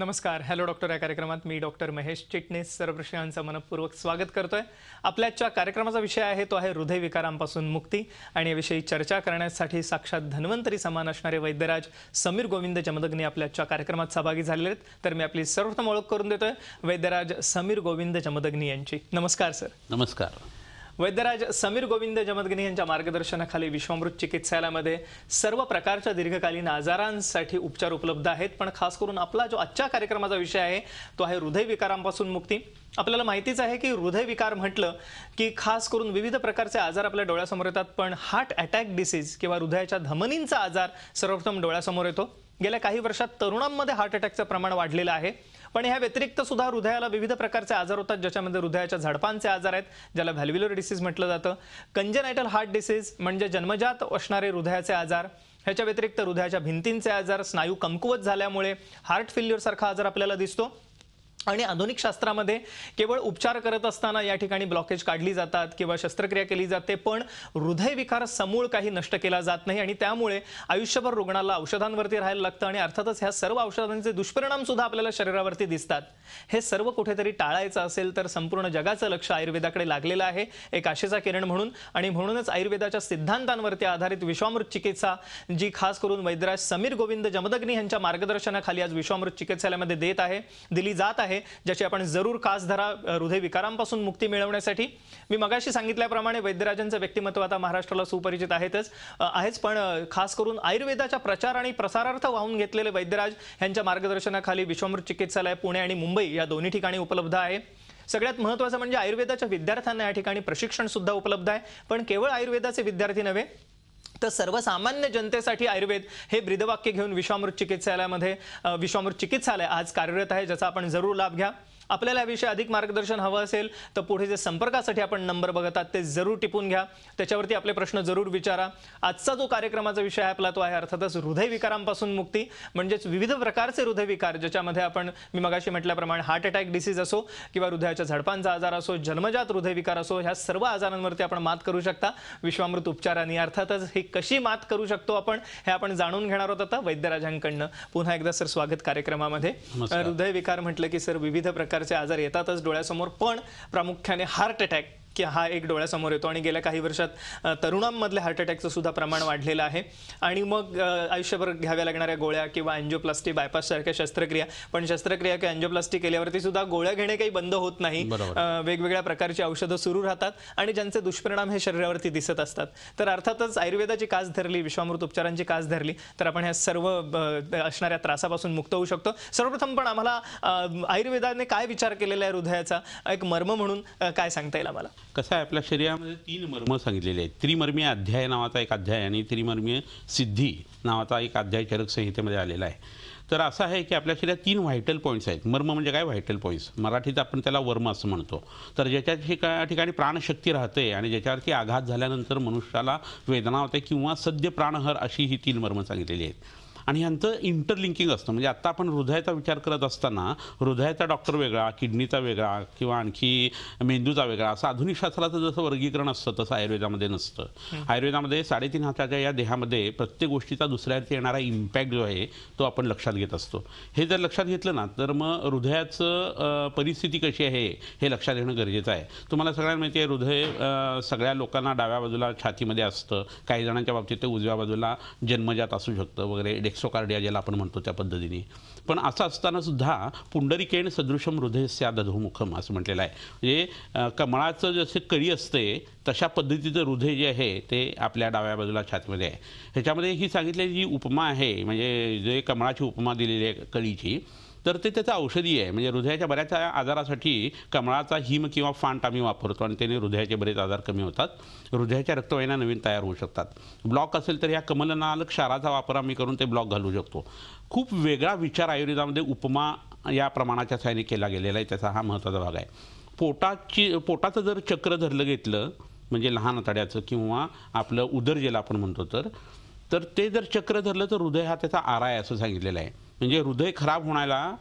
नमस्कार. Hello doctor या कार्यक्रमात मी डॉक्टर महेश चिटणीस सर्व प्रेक्षकांचं मनपूर्वक स्वागत करतोय. आपल्याच्या कार्यक्रमाचा विषय आहे तो आहे हृदयविकारांपासून मुक्ती आणि याविषयी चर्चा करण्यासाठी साक्षात धन्वंतरी समान असणारे वैद्यराज समीर गोविंद जमदग्नी आपल्याच्या कार्यक्रमात सहभागी झालेले आहेत. तर मी आपली सर्वप्रथम ओळख करून देतोय वैद्यराज समीर गोविंद जमदग्नी यांची. नमस्कार सर. नमस्कार. वैद्यराज समीर गोविंद जमदग्नी यांच्या मार्गदर्शनाखाली विश्वामृत चिकित्सालयामध्ये सर्व प्रकारच्या दीर्घकालीन आजारांसाठी उपचार उपलब्ध आहेत. पण खास करून आपला जो आजच्या कार्यक्रमाचा विषय आहे तो आहे हृदयविकारांपासून मुक्ती. आपल्याला माहितीच आहे की हृदयविकार म्हटलं की खास करून विविध प्रकारचे आजार आपल्या डोळ्यासमोर येतात. पण हार्ट अटॅक डिसीज किंवा हृदयाच्या धमनींचा आजार सर्वप्रथम डोळ्यासमोर येतो. गेल्या काही वर्षात तरुणांमध्ये हार्ट अटॅकचं प्रमाण वाढलेलं आहे. पण या व्यतिरिक्त सुद्धा हृदयाला विविध प्रकारचे आजार होतात, ज्याच्यामध्ये हृदयाच्या झडपांचे आजार आहेत, ज्याला व्हॅल्व्युलर डिसीज म्हटलं जातं. कंजेनायटल हार्ट डिसीज म्हणजे जन्मजात असणारे हृदयाचे आजार. ह्याच्या व्यतिरिक्त हृदयाच्या भिंतींचे आजार, स्नायू कमकुवत झाल्यामुळे हार्ट फेल्युअर सारखा आजार आपल्याला दिसतो. आणि आधुनिक शास्त्रामध्ये केवळ उपचार करत असताना या ठिकाणी ब्लॉकेज काढली जातात किंवा शस्त्रक्रिया केली जाते, पण हृदयविकार समूळ काही नष्ट केला जात नाही आणि त्यामुळे आयुष्यभर रुग्णाला औषधांवरती राहायला लागतं आणि अर्थातच ह्या सर्व औषधांचे दुष्परिणाम सुद्धा आपल्याला शरीरावरती दिसतात. हे सर्व कुठेतरी टाळायचं असेल तर संपूर्ण जगाचं लक्ष आयुर्वेदाकडे लागलेलं आहे एक आशेचा किरण म्हणून. आणि म्हणूनच आयुर्वेदाच्या सिद्धांतांवरती आधारित विश्वामृत चिकित्सा जी खास करून वैद्यराज समीर गोविंद जमदग्नी यांच्या मार्गदर्शनाखाली आज विश्वामृत चिकित्सालयामध्ये दिली जात आहे, ज्याची आपण जरूर कास धरा हृदयविकारांपासून मुक्ती मिळवण्यासाठी. मी मगाशी सांगितल्याप्रमाणे वैद्यराजांचं व्यक्तिमत्व आता महाराष्ट्राला सुपरिचित आहेच, पण खास करून आयुर्वेदाच्या प्रचार आणि प्रसारार्थ वाहून घेतलेले वैद्यराज यांच्या मार्गदर्शनाखाली विश्वामृत चिकित्सालय पुणे आणि मुंबई या दोन्ही ठिकाणी उपलब्ध आहे. सगळ्यात महत्त्वाचं म्हणजे आयुर्वेदाच्या विद्यार्थ्यांना या ठिकाणी प्रशिक्षण सुद्धा उपलब्ध आहे. पण केवळ आयुर्वेदाचे विद्यार्थी नव्हे तर सर्वसामान्य जनतेसाठी आयुर्वेद हे ब्रीदवाक्य घेऊन विश्वामृत चिकित्सालय आज कार्यरत आहे, ज्याचा आपण जरूर लाभ घ्या. आपल्याला याविषयी अधिक मार्गदर्शन हवं असेल तर पुढे जे संपर्कासाठी आपण नंबर बघतात ते जरूर टिपून घ्या, त्याच्यावरती आपले प्रश्न जरूर विचारा. आजचा जो कार्यक्रमाचा विषय आहे आपला तो आहे अर्थातच हृदयविकारांपासून मुक्ती, म्हणजेच विविध प्रकारचे हृदयविकार, ज्याच्यामध्ये आपण मी मगाशी म्हटल्याप्रमाणे हार्ट अटॅक डिसीज असो किंवा हृदयाच्या झडपांचा आजार असो, जन्मजात हृदयविकार असो, ह्या सर्व आजारांवरती आपण मात करू शकता विश्वामृत उपचारांनी. अर्थातच ही कशी मात करू शकतो आपण हे आपण जाणून घेणार आहोत आता वैद्यराजांकडनं. पुन्हा एकदा सर स्वागत कार्यक्रमामध्ये. हृदयविकार म्हटलं की सर विविध प्रकारचे आजार येतातच डोळ्यासमोर, पण प्रामुख्याने हार्ट अटॅक की हा एक डोळ्यासमोर येतो. आणि गेल्या काही वर्षात तरुणांमधले हार्ट अटॅकचं सुद्धा प्रमाण वाढलेलं आहे. आणि मग आयुष्यभर घ्याव्या लागणाऱ्या गोळ्या किंवा अँजिओप्लास्टी, बायपास सारख्या शस्त्रक्रिया, पण शस्त्रक्रिया किंवा अँजिओप्लास्टी केल्यावरती सुद्धा गोळ्या घेणे काही बंद होत नाही. वेगवेगळ्या प्रकारची औषधं सुरू राहतात आणि ज्यांचे दुष्परिणाम हे शरीरावरती दिसत असतात. तर अर्थातच आयुर्वेदाची कास धरली, विश्वामृत उपचारांची कास धरली तर आपण ह्या सर्व असणाऱ्या त्रासापासून मुक्त होऊ शकतो. सर्वप्रथम पण आम्हाला आयुर्वेदाने काय विचार केलेला आहे हृदयाचा एक मर्म म्हणून काय सांगता येईल आम्हाला? कसं आहे, आपल्या शरीरामध्ये 3 मर्म सांगितलेले आहेत. त्रिमर्मीय अध्याय नावाचा एक अध्याय आणि त्रिमर्मीय सिद्धी नावाचा एक अध्याय चरक संहितेमध्ये आलेला आहे. तर असं आहे की आपल्या शरीरात 3 व्हायटल पॉईंट्स आहेत. मर्म म्हणजे काय? Vital points. मराठीत आपण त्याला वर्म असं म्हणतो. तर ज्याच्या ठिकाणी प्राणशक्ती राहते आणि ज्याच्यावरती आघात झाल्यानंतर मनुष्याला वेदना होते किंवा सद्य प्राणहर अशी ही 3 मर्म सांगितलेली आहेत. आणि ह्यांचं इंटरलिंकिंग असतं. म्हणजे आत्ता आपण हृदयाचा विचार करत असताना हृदयाचा डॉक्टर वेगळा, किडनीचा वेगळा किंवा आणखी मेंदूचा वेगळा, असं आधुनिक शास्त्राचं जसं वर्गीकरण असतं तसं आयुर्वेदामध्ये नसतं. आयुर्वेदामध्ये 3.5 हाताच्या या देहामध्ये प्रत्येक गोष्टीचा दुसऱ्यावरती येणारा इम्पॅक्ट जो आहे तो आपण लक्षात घेत असतो. हे जर लक्षात घेतलं ना तर मग हृदयाचं परिस्थिती कशी आहे हे लक्षात घेणं गरजेचं आहे. तुम्हाला सगळ्यांना माहिती आहे हृदय सगळ्या लोकांना डाव्या बाजूला छातीमध्ये असतं. काही जणांच्या बाबतीत ते उजव्या बाजूला जन्मजात असू शकतं वगैरे, डेक्सोकार्डिया ज्याला आपण म्हणतो त्या पद्धतीने. पण असं असताना सुद्धा पुंडरीकेण सदृशम हृदयस्या दधोमुखम असं म्हटलेलं आहे. म्हणजे कमळाचं जसे कळी असते तशा पद्धतीचं हृदय जे आहे ते आपल्या डाव्या बाजूला छातीमध्ये आहे. ह्याच्यामध्ये ही सांगितलेली जी उपमा आहे, म्हणजे जे कमळाची उपमा दिलेली आहे कळीची, तर ते त्याचं औषधी आहे. म्हणजे हृदयाच्या बऱ्याच आजारासाठी कमळाचा हिम किंवा फांट आम्ही वापरतो आणि त्याने हृदयाचे बरेच आजार कमी होतात. हृदयाच्या रक्तवाहिन्या नवीन तयार होऊ शकतात. ब्लॉक असेल तर या कमलनाल क्षाराचा वापर आम्ही करून ते ब्लॉक घालू शकतो. खूप वेगळा विचार आयुर्वेदामध्ये उपमा या प्रमाणाच्या सहाय्याने केला गेलेला आहे. त्याचा हा महत्त्वाचा भाग आहे. पोटाचं जर चक्र धरलं घेतलं म्हणजे लहान आतड्याचं किंवा आपलं उदर ज्याला आपण म्हणतो तर ते जर चक्र धरलं तर हृदय हा त्याचा आरा आहे असं सांगितलेलं आहे. म्हणजे हृदय खराब होण्याला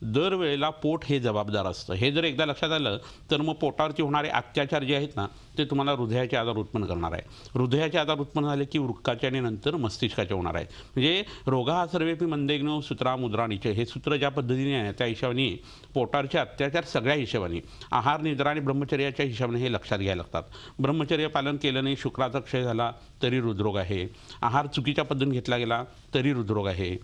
दरवेळेला पोट हे जबाबदार असतं. हे जर एकदा लक्षात आलं तर मग पोटावरती होणारे अत्याचार जे आहेत ना ते तुम्हाला हृदयाचे आजार उत्पन्न करणार आहे. हृदयाचे आजार उत्पन्न झाले की वृक्काचे आणि नंतर मस्तिष्काचे होणार आहे. म्हणजे रोगा सर्वेपी मंदेग्नो सूत्रा मुद्राणीचे हे सूत्र ज्या पद्धतीने आहे त्या हिशोबाने पोटावरचे अत्याचार सगळ्या हिशोबाने आहार निद्रा आणि ब्रह्मचर्याच्या हिशोबाने हे लक्षात घ्यायला लागतात. ब्रह्मचर्य पालन केलं नाही, शुक्राचा क्षय झाला तरी हृदरोग आहे. आहार चुकीच्या पद्धतीने घेतला गेला तरी हृदरोग आहे.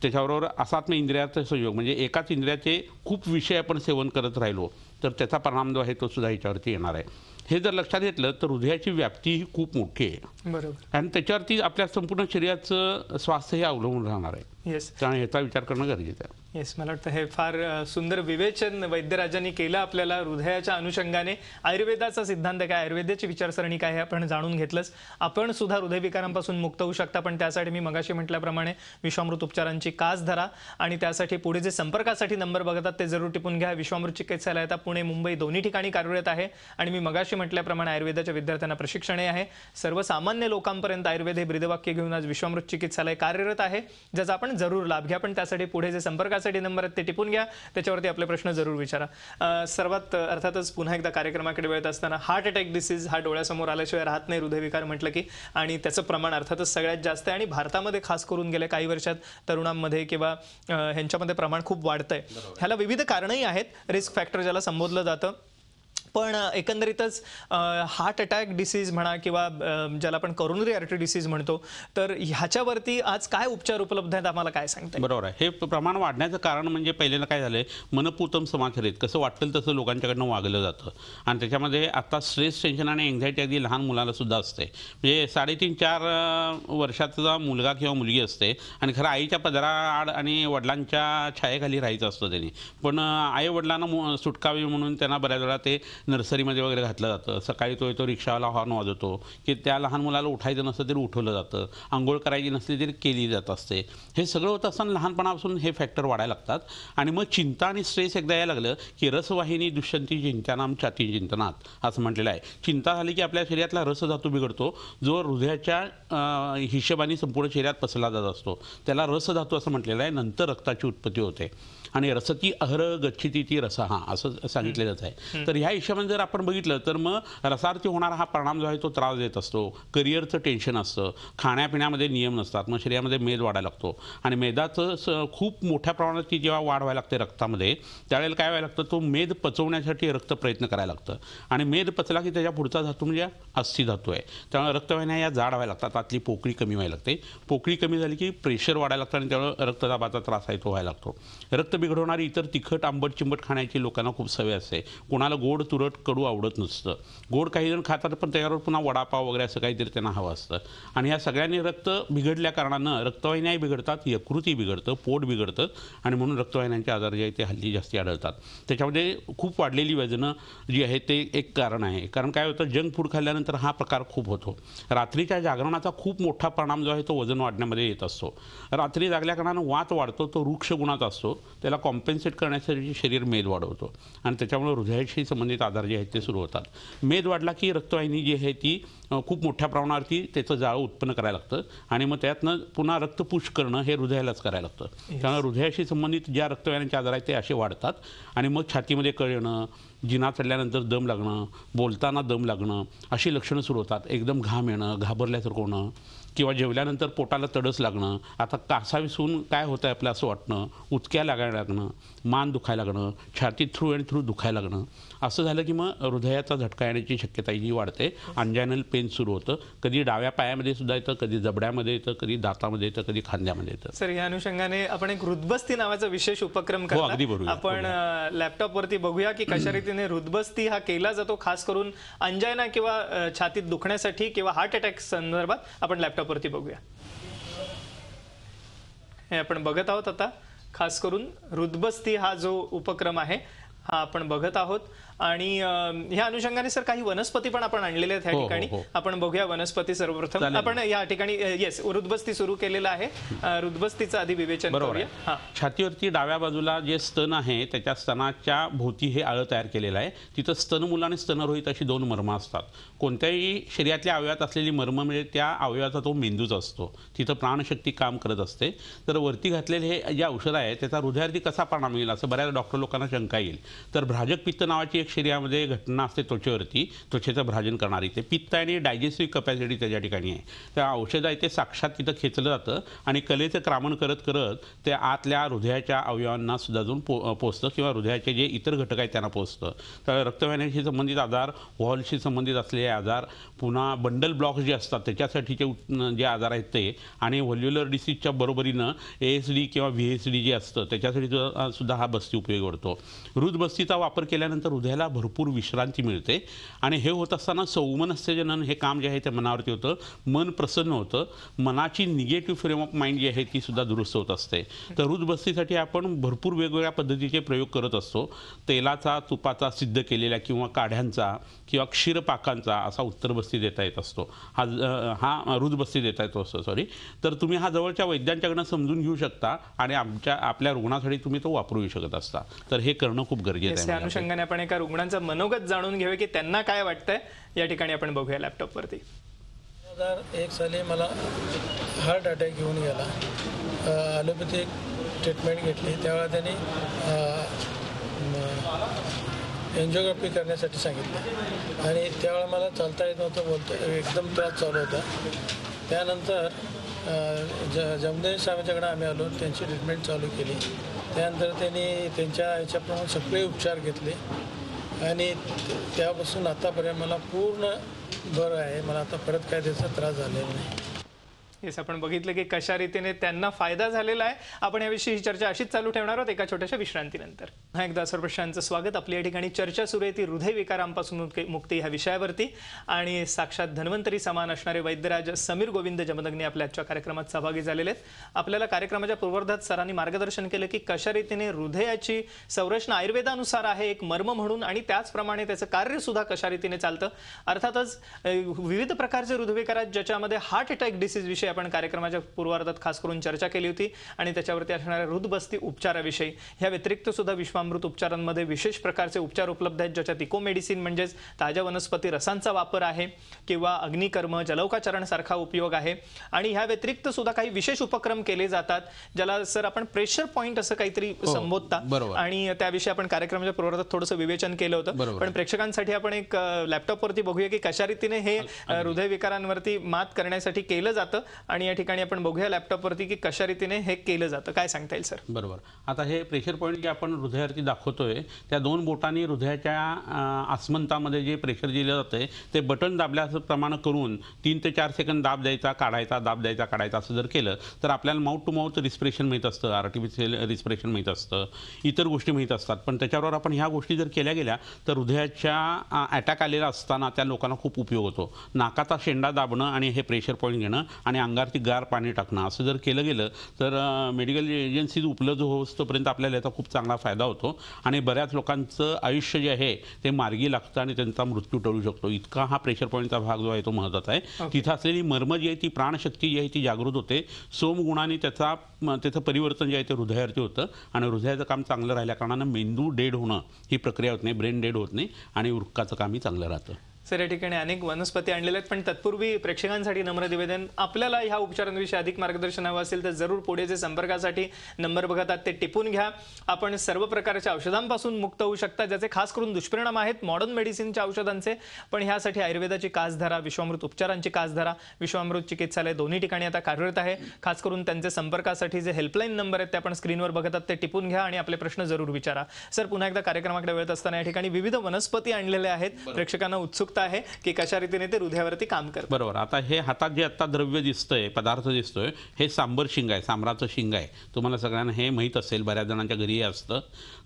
त्याच्याबरोबर असात्म इंद्रियाचा संयोग म्हणजे एकाच इंद्रियाचे खूप विषय आपण सेवन करत राहिलो तर त्याचा परिणाम जो आहे तो सुद्धा याच्यावरती येणार आहे. हे जर लक्षात घेतलं तर हृदयाची व्याप्ती ही खूप मोठी आहे. बरोबर. आणि त्याच्यावरती आपल्या संपूर्ण शरीराचं स्वास्थ्य हे अवलंबून राहणार आहे. येस. त्यामुळे ह्याचा विचार करणं गरजेचं आहे. येस, मला वाटतं हे फार सुंदर विवेचन वैद्यराजांनी केलं आपल्याला हृदयाच्या अनुषंगाने. आयुर्वेदाचा सिद्धांत काय, आयुर्वेदाची विचारसरणी काय हे आपण जाणून घेतलंच. आपण सुद्धा हृदयविकारांपासून मुक्त होऊ शकता, पण त्यासाठी मी मगाशी म्हटल्याप्रमाणे विश्वामृत उपचारांची कास धरा आणि त्यासाठी पुढे जे संपर्कासाठी नंबर बघतात ते जरूर टिपून घ्या. विश्वामृत चिकित्सालय आता पुणे मुंबई दोन्ही ठिकाणी कार्यरत आहे आणि मी मगाशी म्हटल्याप्रमाणे आयुर्वेदाच्या विद्यार्थ्यांना प्रशिक्षणही आहे. सर्वसामान्य लोकांपर्यंत आयुर्वेद हे ब्रीदवाक्य घेऊन आज विश्वामृत चिकित्सालय कार्यरत आहे, ज्याचा आपण जरूर लाभ घ्या. पण त्यासाठी पुढे जे संपर्कासाठी नंबर आहेत ते टिपून घ्या, त्याच्यावरती आपले प्रश्न जरूर विचारा. सर्वात अर्थातच पुन्हा एकदा कार्यक्रमाकडे वळत असताना हार्ट अटॅक डिसीज हा डोळ्यासमोर आल्याशिवाय राहत नाही हृदयविकार म्हटलं की, आणि त्याचं प्रमाण अर्थातच सगळ्यात जास्त आहे आणि भारतामध्ये खास करून गेल्या काही वर्षात तरुणांमध्ये किंवा ह्यांच्यामध्ये प्रमाण खूप वाढतंय. ह्याला विविध कारणंही आहेत, रिस्क फॅक्टर ज्याला संबोधलं जातं. पण एकंदरीतच हार्ट अटॅक डिसीज म्हणा किंवा ज्याला आपण करोनरी आर्टरी डिसीज म्हणतो, तर ह्याच्यावरती आज काय उपचार उपलब्ध आहेत आम्हाला काय सांगता? बरोबर आहे. हे प्रमाण वाढण्याचं कारण म्हणजे पहिल्यांदा काय झालंय, मनपूतम समाचरित कसं वाटेल तसं लोकांच्याकडनं वागलं जातं आणि त्याच्यामध्ये आता स्ट्रेस, टेन्शन आणि एन्झायटी अगदी लहान मुलाला सुद्धा असते. म्हणजे 3.5-4 वर्षाचा मुलगा किंवा मुलगी असते आणि खरं आईच्या पदराआड आणि वडिलांच्या छायेखाली राहायचं असतं त्यांनी, पण आई वडिलांना सुटकावी म्हणून त्यांना बऱ्याच वेळा ते नर्सरीमध्ये वगैरे घातलं जातं. सकाळी तो येतो, रिक्षावाला हॉर्न वाजवतो की त्या लहान मुलाला उठायचं नसतं तरी उठवलं जातं, आंघोळ करायची नसली तरी केली जात असते. हे सगळं होत असताना लहानपणापासून हे फॅक्टर वाढायला लागतात आणि मग चिंता आणि स्ट्रेस एकदा यायला लागलं की रसवाहिनी दुष्यंती चिंतानाम छाती चिंतनात असं म्हटलेलं आहे. चिंता झाली की आपल्या शरीरातला रसधातू बिघडतो, जो हृदयाच्या हिशोबाने संपूर्ण शरीरात पसरला जात असतो. त्याला रसधातू असं म्हटलेलं आहे. नंतर रक्ताची उत्पत्ती होते आणि रसती अहर गच्छिती ती रसहा असं सांगितलेलंच आहे. तर ह्या हिशोबाने जर आपण बघितलं तर मग रसार्थी होणारा हा परिणाम जो आहे तो त्रास देत असतो. करिअरचं टेन्शन असतं, खाण्यापिण्यामध्ये नियम नसतात, मग शरीरामध्ये मेद वाढायला लागतो आणि मेदाचं खूप मोठ्या प्रमाणात ती जेव्हा वाढ व्हायला लागते रक्तामध्ये, त्यावेळेला काय व्हायला लागतं, तो मेद पचवण्यासाठी रक्त प्रयत्न करायला लागतं आणि मेद पचला की त्याच्या पुढचा धातू म्हणजे अस्थि धातू आहे. त्यामुळे रक्तवाहिन्या या जाड व्हायला लागतात, आतली पोकळी कमी व्हायला लागते. पोकळी कमी झाली की प्रेशर वाढायला लागतं आणि त्यामुळे रक्तदाबाचा त्रास आहे तो व्हायला लागतो. रक्त बिघडवणारी इतर तिखट, आंबट, चिंबट खाण्याची लोकांना खूप सवय असते. कोणाला गोड, तुरट, कडू आवडत नसतं. गोड काही जण खातात पण त्याच्यावर पुन्हा वडापाव वगैरे असं काहीतरी त्यांना हवं असतं आणि ह्या सगळ्यांनी रक्त बिघडल्या कारणानं रक्तवाहिन्याही बिघडतात, यकृती बिघडतं, पोट बिघडतं आणि म्हणून रक्तवाहिन्यांचे आजार जे आहेत ते हल्ली जास्ती आढळतात. त्याच्यामध्ये खूप वाढलेली वजनं जी आहे ते एक कारण आहे. कारण काय होतं, जंक फूड खाल्ल्यानंतर हा प्रकार खूप होतो. रात्रीच्या जागरणाचा खूप मोठा परिणाम जो आहे तो वजन वाढण्यामध्ये येत असतो. रात्री जागल्या कारणानं वात वाढतो, तो वृक्ष गुणाचा असतो, त्याला कॉम्पेन्सेट करण्यासाठी शरीर मेद वाढवतो आणि त्याच्यामुळे हृदयाशी संबंधित आजार जे आहेत ते सुरू होतात. मेद वाढला की रक्तवाहिनी जी आहे ती खूप मोठ्या प्रमाणावरती त्याचं जाळं उत्पन्न करायला लागतं आणि मग त्यातनं पुन्हा रक्त पुश करणं हे हृदयालाच करायला लागतं. त्यामुळे हृदयाशी संबंधित ज्या रक्तवाहिन्यांचे आजार आहेत ते असे वाढतात आणि मग छातीमध्ये कळ येणं, जिना चढल्यानंतर दम लागणं, बोलताना दम लागणं अशी लक्षणं सुरू होतात. एकदम घाम येणं, घाबरल्यासारखं होणं किंवा जेवल्यानंतर पोटाला तडस लागणं, आता कासावीसून काय होतं आहे आपलं असं वाटणं, उचक्या लागायला लागणं, मान दुखायला लागणं, छाती थ्रू अँड थ्रू दुखायला लागणं. असं झालं की मग हृदयाचा झटका येण्याची शक्यता जी वाढते. अंजायनल पेन सुरू होतं. कधी डाव्या पायामध्ये सुद्धा येतं, कधी जबड्यामध्ये येतं, कधी दातामध्ये येतं, कधी खांद्यामध्ये येतं. सर, या अनुषंगाने आपण एक हृदबस्ती नावाचा विशेष उपक्रम करतो. अगदी बरोबर. आपण लॅपटॉपवरती बघूया की कशा रीतीने हृदबस्ती हा केला जातो, खास करून अंजायना किंवा छातीत दुखण्यासाठी किंवा हार्ट अटॅक संदर्भात आपण लॅपटॉपवरती बघूया. हे आपण बघत आहोत आता. खास करून हृदबस्ती हा जो उपक्रम आहे हा आपण बघत आहोत आणि ह्या अनुषंगाने सर काही वनस्पती पण आपण आणलेल्या आहेत ह्या हो, हो, ठिकाणी. हो. आपण बघूया वनस्पती सर्वप्रथम. चालेल. आपण या ठिकाणी येस रुद्बस्ती सुरू केलेला आहे. रुद्बस्तीचं आधी विवेचन बरोबर करूया. आहे. छातीवरती डाव्या बाजूला जे स्तन आहे त्याच्या स्तनाच्या भोवती हे आळं तयार केलेलं आहे. तिथं स्तनमूल आणि स्तनरोहित अशी 2 मर्म असतात. कोणत्याही शरीरातल्या अवयवात असलेली मर्म म्हणजे त्या अवयवाचा तो मेंदूच असतो. तिथं प्राणशक्ती काम करत असते. तर वरती घातलेले हे जे औषध आहे त्याचा हृदयावरती कसा परिणाम होईल असं बऱ्याच डॉक्टर लोकांना शंका येईल. तर भ्राजक पित्त नावाची एक शरीरामध्ये घटना असते त्वचेवरती, त्वचेचं भ्राजन करणारी. ते पित्त आणि डायजेस्टिव्ह कपॅसिटी त्याच्या ठिकाणी आहे. त्या औषध आहे ते साक्षात तिथं खेचलं जातं आणि कलेचं क्रमण करत करत ते आतल्या हृदयाच्या अवयवांना सुद्धा जाऊन पोचतं किंवा हृदयाचे जे इतर घटक आहेत त्यांना पोचतं. तर रक्तवाहिन्याशी संबंधित आजार, व्हॉल्वशी संबंधित असलेले आजार, पुन्हा बंडल ब्लॉक्स जे असतात त्याच्यासाठीचे जे आजार आहेत ते, आणि व्हॉल्युलर डिसीजच्या बरोबरीनं ASD किंवा VSD जे असतं त्याच्यासाठी सुद्धा हा बस्ती उपयोगी पडतो. हृदबस्तीचा वापर केल्यानंतर हृदयाला भरपूर विश्रांती मिळते आणि हे होत असताना सौमनस्य जनन हे काम जे आहे ते मनावरती होतं. मन प्रसन्न होतं. मनाची निगेटिव्ह फ्रेम ऑफ माइंड जी आहे ती सुद्धा दुरुस्त होत असते. तर हृदबस्तीसाठी आपण भरपूर वेगवेगळ्या पद्धतीचे प्रयोग करत असतो. तेलाचा, तुपाचा, सिद्ध केलेल्या किंवा काढ्यांचा किंवा क्षीरपाकांचा असा उत्तरबस्ती देता येत असतो. हा हृदबस्ती देता येतो असतो सॉरी. तर तुम्ही हा जवळच्या वैद्यांच्याकडनं समजून घेऊ शकता आणि आपल्या रुग्णासाठी तुम्ही तो वापरू शकत असता. तर हे करणं खूप गरजेचं आहे. त्या अनुषंगाने आपण एका रुग्णांचं मनोगत जाणून घेऊया की त्यांना काय वाटतंय. या ठिकाणी आपण बघूया लॅपटॉपवरती. 2001 साली मला हार्ट अटॅक येऊन गेला. ॲलोपॅथिक ट्रीटमेंट घेतली. त्यावेळेला त्यांनी एन्जिओग्राफी करण्यासाठी सांगितलं आणि त्यावेळेला मला चालता येत नव्हतं, एकदम त्रास चालू होता. त्यानंतर जमदेव साहेबांच्याकडे आम्ही आलो, त्यांची ट्रीटमेंट चालू केली. त्यानंतर त्यांनी त्यांच्या ह्याच्याप्रमाणे सगळे उपचार घेतले आणि त्यापासून आतापर्यंत मला पूर्ण बरं आहे. मला आता परत काय त्याचा त्रास झालेला नाही. येस, आपण बघितलं की कशा रीतीने त्यांना फायदा झालेला आहे. आपण याविषयी ही चर्चा अशीच चालू ठेवणार आहोत एका छोट्याशा विश्रांतीनंतर. हा एकदा सर्वप्रशांचं स्वागत. आपल्या या ठिकाणी चर्चा सुरू आहे ती हृदयविकारांपासून मुक्ती ह्या विषयावरती आणि साक्षात धन्वंतरी समान असणारे वैद्यराज समीर गोविंद जमदग्नी आपल्या आजच्या कार्यक्रमात सहभागी झालेले आहेत. आपल्याला कार्यक्रमाच्या पूर्वार्धात सरांनी मार्गदर्शन केलं की कशा रीतीने हृदयाची संरचना आयुर्वेदानुसार आहे एक मर्म म्हणून आणि त्याचप्रमाणे त्याचं कार्य सुद्धा कशा रीतीने चालतं. अर्थातच विविध प्रकारचे हृदयविकार आहेत ज्याच्यामध्ये हार्ट अटॅक डिसीज विषयी आपण कार्यक्रमाच्या पूर्वार्धात खास करून चर्चा केली होती आणि त्याच्यावरती असणाऱ्या हृदबस्ती उपचाराविषयी. ह्या व्यतिरिक्त सुद्धा विश्वामृत उपचारांमध्ये विशेष प्रकारचे उपचार उपलब्ध आहेत ज्याच्यात इको मेडिसिन म्हणजेच ताज्या वनस्पती रसांचा वापर आहे किंवा अग्निकर्म जलौकाचरण सारखा उपयोग आहे. आणि ह्या व्यतिरिक्त सुद्धा काही विशेष उपक्रम केले जातात ज्याला सर आपण प्रेशर पॉइंट असं काहीतरी संबोधता आणि त्याविषयी आपण कार्यक्रमाच्या पूर्वार्धात थोडंसं विवेचन केलं होतं. पण प्रेक्षकांसाठी आपण एक लॅपटॉपवरती बघूया की कशा रीतीने हे हृदयविकारांवरती मात करण्यासाठी केलं जातं आणि या ठिकाणी आपण बघूया लॅपटॉपवरती की कशा रीतीने हे केलं जातं. काय सांगता येईल सर? बरोबर. आता हे प्रेशर पॉईंट जे आपण हृदयावरती दाखवतोय त्या 2 बोटांनी हृदयाच्या आसमंतामध्ये जे प्रेशर दिलं जातंय ते बटन दाबल्याप्रमाणे करून 3 ते 4 सेकंद दाब द्यायचा काढायचा, दाब द्यायचा काढायचा असं जर केलं तर आपल्याला माउथ टू माउथ रिस्पिरेशन माहीत असतं, आर्टिफिशियल रिस्पिरेशन माहीत असतं, इतर गोष्टी माहीत असतात. पण त्याच्यावर आपण ह्या गोष्टी जर केल्या गेल्या तर हृदयाच्या अटॅक आलेला असताना त्या लोकांना खूप उपयोग होतो. नाकाचा शेंडा दाबणं आणि हे प्रेशर पॉईंट घेणं आणि अंगावरती गार पाणी टाकणं असं जर केलं गेलं तर मेडिकल एजन्सीज उपलब्ध होईपर्यंत आपल्याला याचा खूप चांगला फायदा होतो आणि बऱ्याच लोकांचं आयुष्य जे आहे ते मार्गी लागतं आणि त्यांचा मृत्यू टळू शकतो. इतका हा प्रेशर पॉईंटचा भाग जो आहे तो महत्त्वाचा आहे. तिथं असलेली मर्म जी आहे ती प्राणशक्ती जी आहे ती जागृत होते. सोमगुणाने त्याचं परिवर्तन जे आहे ते हृदयावरती होतं आणि हृदयाचं काम चांगलं राहिल्या कारणानं मेंदू डेड होणं ही प्रक्रिया होत नाही, ब्रेन डेड होत नाही आणि वृक्काचं कामही चांगलं राहतं. सर या ठिकाणी अनेक वनस्पती आणलेल्या आहेत पण तत्पूर्वी प्रेक्षकांसाठी नम्र निवेदन, आपल्याला ह्या उपचारांविषयी अधिक मार्गदर्शन हवं असेल तर जरूर पुढे संपर्कासाठी नंबर बघतात ते टिपून घ्या. आपण सर्व प्रकारच्या औषधांपासून मुक्त होऊ शकता ज्याचे खास करून दुष्परिणाम आहेत मॉडर्न मेडिसिनच्या औषधांचे. पण ह्यासाठी आयुर्वेदाची कास धरा, विश्वामृत उपचारांची कास धरा. विश्वामृत चिकित्सालय दोन्ही ठिकाणी आता कार्यरत आहे. खास करून त्यांचे संपर्कासाठी जे हेल्पलाईन नंबर आहेत ते आपण स्क्रीनवर बघतात ते टिपून घ्या आणि आपले प्रश्न जरूर विचारा. सर पुन्हा एकदा कार्यक्रमाकडे वळत असताना या ठिकाणी विविध वनस्पती आणलेल्या आहेत. प्रेक्षकांना उत्सुकता उत्सुकता आहे की कशा रीतीने ते हृदयावरती काम करतं. बरोबर. आता हे हातात जे आता द्रव्य दिसतंय, पदार्थ दिसतोय, हे सांबर शिंग आहे, सांबराचं शिंग आहे. तुम्हाला सगळ्यांना हे माहीत असेल, बऱ्याच जणांच्या घरी असतं.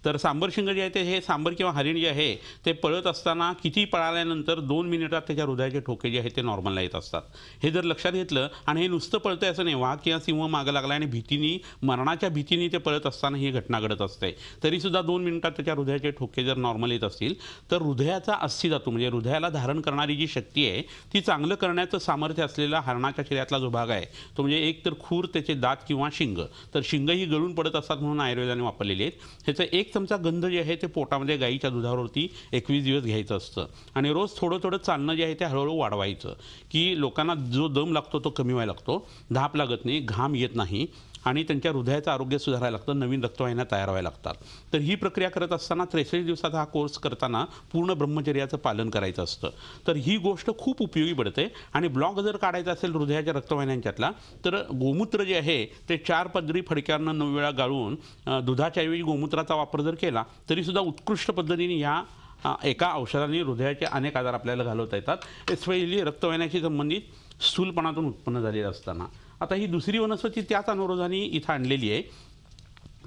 तर सांबर शिंग जे आहे ते हे सांबर किंवा हरिण जे आहे ते पळत असताना किती पळाल्यानंतर 2 मिनिटात त्याच्या हृदयाचे ठोके जे आहेत ते नॉर्मलला येत असतात. हे जर लक्षात घेतलं, आणि हे नुसतं पळतंय असं नाही, वाघ किंवा सिंह मागं लागला आणि भीतीने, मरणाच्या भीतीने ते पळत असताना ही घटना घडत असते. तरीसुद्धा 2 मिनिटात त्याच्या हृदयाचे ठोके जर नॉर्मल येत असतील तर हृदयाचा अस्थिधातू म्हणजे हृदयाला धारण करणारी जी शक्ती आहे ती चांगलं करण्याचं सामर्थ्य असलेला हरणाच्या शरीरातला जो भाग आहे तो म्हणजे एक तर खूर, त्याचे दात किंवा शिंग. तर शिंग ही गळून पडत असतात म्हणून आयुर्वेदाने वापरलेली आहेत. ह्याचं 1 चमचा गंध जे आहे ते पोटामध्ये गाईच्या दुधावरती 21 दिवस घ्यायचं असतं आणि रोज थोडं थोडं चालणं जे आहे ते हळूहळू वाढवायचं की लोकांना जो दम लागतो तो कमी व्हायला लागतो, धाप लागत नाही, घाम येत नाही आणि त्यांच्या हृदयाचं आरोग्य सुधारायला लागतं, नवीन रक्तवाहिन्या तयार व्हायला लागतात. तर ही प्रक्रिया करत असताना 63 दिवसाचा हा कोर्स करताना पूर्ण ब्रह्मचर्याचं पालन करायचं असतं. तर ही गोष्ट खूप उपयोगी पडते. आणि ब्लॉक जर काढायचा असेल हृदयाच्या रक्तवाहिन्यांच्यातला तर गोमूत्र जे आहे ते 4 पदरी फडक्यानं 9 वेळा गाळून दुधाच्या ऐवजी गोमूत्राचा वापर जर केला तरीसुद्धा उत्कृष्ट पद्धतीने ह्या एका औषधाने हृदयाचे अनेक आजार आपल्याला घालवता येतात, स्पेशली रक्तवाहिन्याशी संबंधित स्थूलपणातून उत्पन्न झालेलं असताना. आता ही दुसरी वनस्पती त्याच अनुरोधाने इथं आणलेली आहे.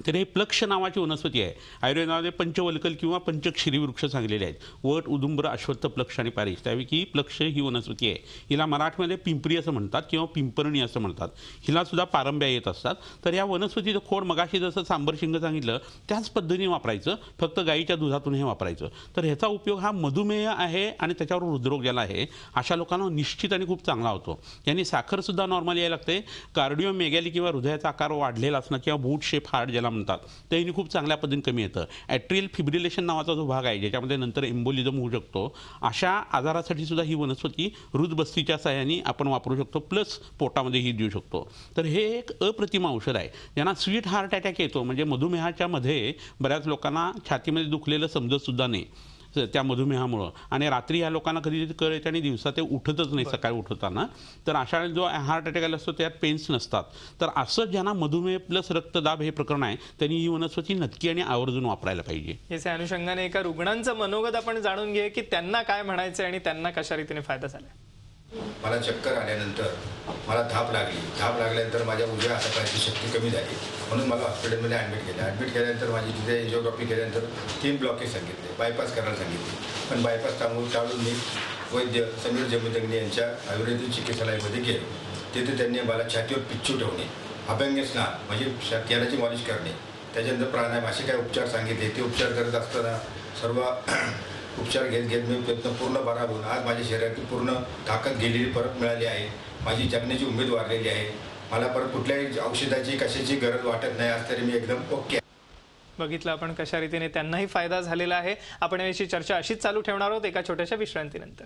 तर हे प्लक्ष नावाची वनस्पती आहे. आयुर्वेदामध्ये पंचवल्कल किंवा पंचक्षिरी वृक्ष सांगलेले आहेत, वट, उदुंबर, अश्वत्थ, प्लक्ष आणि पारिश. त्यापैकी प्लक्ष ही वनस्पती आहे. हिला मराठीमध्ये पिंपरी असं म्हणतात किंवा पिंपरणी असं म्हणतात. हिला सुद्धा पारंब्या येत असतात. तर या वनस्पतीचं खोड मगाशी जसं सांबर शिंग सांगितलं त्याच पद्धतीने वापरायचं, फक्त गाईच्या दुधातून हे वापरायचं. तर ह्याचा उपयोग हा मधुमेह आहे आणि त्याच्यावर हृदरोग ज्याला आहे अशा लोकांना निश्चित आणि खूप चांगला होतो. यांनी साखरसुद्धा नॉर्मल यायला लागते. कार्डिओमेगॅली किंवा हृदयाचा आकार वाढलेला असणं किंवा बूट शेप हार्ट ज्याला म्हणतात ते ह्यानी खूप चांगल्या पद्धतीने कमी येतं. ॲट्रियल फिब्रिलेशन नावाचा जो भाग आहे ज्याच्यामध्ये नंतर एम्बोलिझम होऊ शकतो, अशा आजारासाठी सुद्धा ही वनस्पती हृदबस्तीच्या सहाय्याने आपण वापरू शकतो, प्लस पोटामध्येही देऊ शकतो. तर हे एक अप्रतिम औषध आहे. ज्यांना स्वीट हार्ट अटॅक येतो म्हणजे मधुमेहाच्या मध्ये बऱ्याच लोकांना छातीमध्ये दुखलेलं समजतसुद्धा नाही त्या मधुमेहामुळं, आणि रात्री ह्या लोकांना कधी कळ येते आणि दिवसा ते उठतच नाही सकाळी उठताना. तर अशा जो हार्ट अटॅक आला असतो त्यात पेन्स नसतात. तर असं ज्यांना मधुमेह प्लस रक्तदाब हे प्रकरण आहे त्यांनी ही वनस्पती नक्की आणि आवर्जून वापरायला पाहिजे. याच्या अनुषंगाने एका रुग्णांचं मनोगत आपण जाणून घेऊ की त्यांना काय म्हणायचं आणि त्यांना कशा रीतीने फायदा झाला. मला चक्कर आल्यानंतर मला धाप लागल्यानंतर माझ्या उजव्या हातापायची शक्ती कमी झाली म्हणून मला हॉस्पिटलमध्ये ॲडमिट केल्यानंतर माझी तिथे एंजिओग्राफी केल्यानंतर 3 ब्लॉकेज सांगितले, बायपास करायला सांगितले. पण बायपास टाळून मी वैद्य समीर जमदग्नी यांच्या आयुर्वेदिक चिकित्सालयामध्ये गेलो. तिथे त्यांनी मला छातीवर पिच्चू ठेवणे, अभ्यंग स्नान म्हणजे केराची मॉलिश करणे, त्याच्यानंतर प्राणायाम असे काही उपचार सांगितले. ते उपचार करत असताना सर्व उपचार घेत मी प्रयत्न पूर्ण बरा होऊन आज माझ्या शरीराची पूर्ण ताकद गेलेली परत मिळाली आहे. माझी जगण्याची उमेद वाढलेली आहे. मला परत कुठल्याही औषधाची कशाची गरज वाटत नाही. आज तरी मी एकदम ओके. बघितलं आपण कशा रीतीने त्यांनाही फायदा झालेला आहे. आपण याची चर्चा अशीच चालू ठेवणार आहोत एका छोट्याशा विश्रांतीनंतर.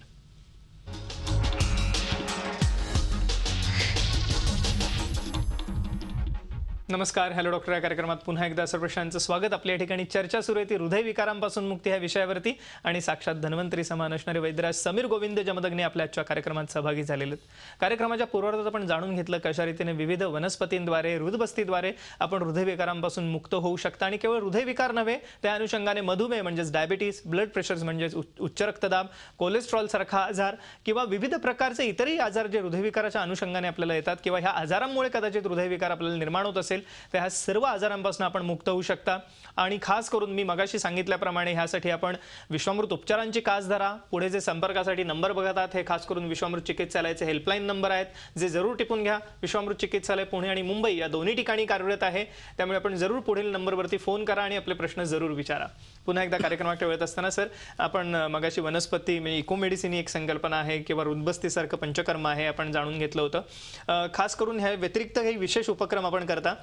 नमस्कार, हॅलो डॉक्टर या कार्यक्रमात पुन्हा एकदा सर्वश्रांचं स्वागत. आपल्या या ठिकाणी चर्चा सुरू आहे ती हृदयविकारांपासून मुक्ती ह्या विषयावरती आणि साक्षात धन्वंतरी समान असणारे वैद्यराज समीर गोविंद जमदग्नी आपल्या आजच्या कार्यक्रमात सहभागी झालेले आहेत. कार्यक्रमाच्या पूर्वार्धात आपण जाणून घेतलं कशा रीतीने विविध वनस्पतींद्वारे हृदबस्तीद्वारे आपण हृदयविकारांपासून मुक्त होऊ शकता. आणि केवळ हृदयविकार नव्हे, त्या अनुषंगाने मधुमेह म्हणजेच डायबिटीस, ब्लड प्रेशर म्हणजेच उच्च रक्तदाब, कोलेस्ट्रॉल सारखा आजार किंवा विविध प्रकारचे इतरही आजार जे हृदयविकाराच्या अनुषंगाने आपल्याला येतात किंवा ह्या आजारांमुळे कदाचित हृदयविकार आपल्याला निर्माण होत असेल तर ह्या सर्व आजारांपासून आपण मुक्त होऊ शकता. आणि खास करून मी मगाशी सांगितल्याप्रमाणे ह्यासाठी आपण विश्वामृत उपचारांची कास धरा. पुढे जे संपर्कासाठी नंबर बघत आहात हे खास करून विश्वामृत चिकित्सालयाचे हेल्पलाईन नंबर आहेत, जे जरूर टिपून घ्या. विश्वामृत चिकित्सालय पुणे आणि मुंबई या दोन्ही ठिकाणी कार्यरत आहे. त्यामुळे आपण जरूर पुढील नंबरवरती फोन करा आणि आपले प्रश्न जरूर विचारा. पुन्हा एकदा कार्यक्रमात ठेवत असताना सर, आपण मगाशी वनस्पती म्हणजे इकोमेडिसिन ही एक संकल्पना आहे किंवा हृदबस्तीसारखं पंचकर्म आहे आपण जाणून घेतलं होतं. खास करून ह्या व्यतिरिक्त काही विशेष उपक्रम आपण करता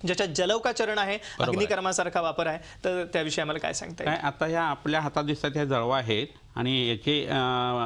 ज्याच्यात जलौकाचरण आहे, अग्निकर्मासारखा वापर आहे, तर त्याविषयी आम्हाला काय सांगता येईल? आता ह्या आपल्या हातात दिसतात ह्या जळवा आहेत आणि याचे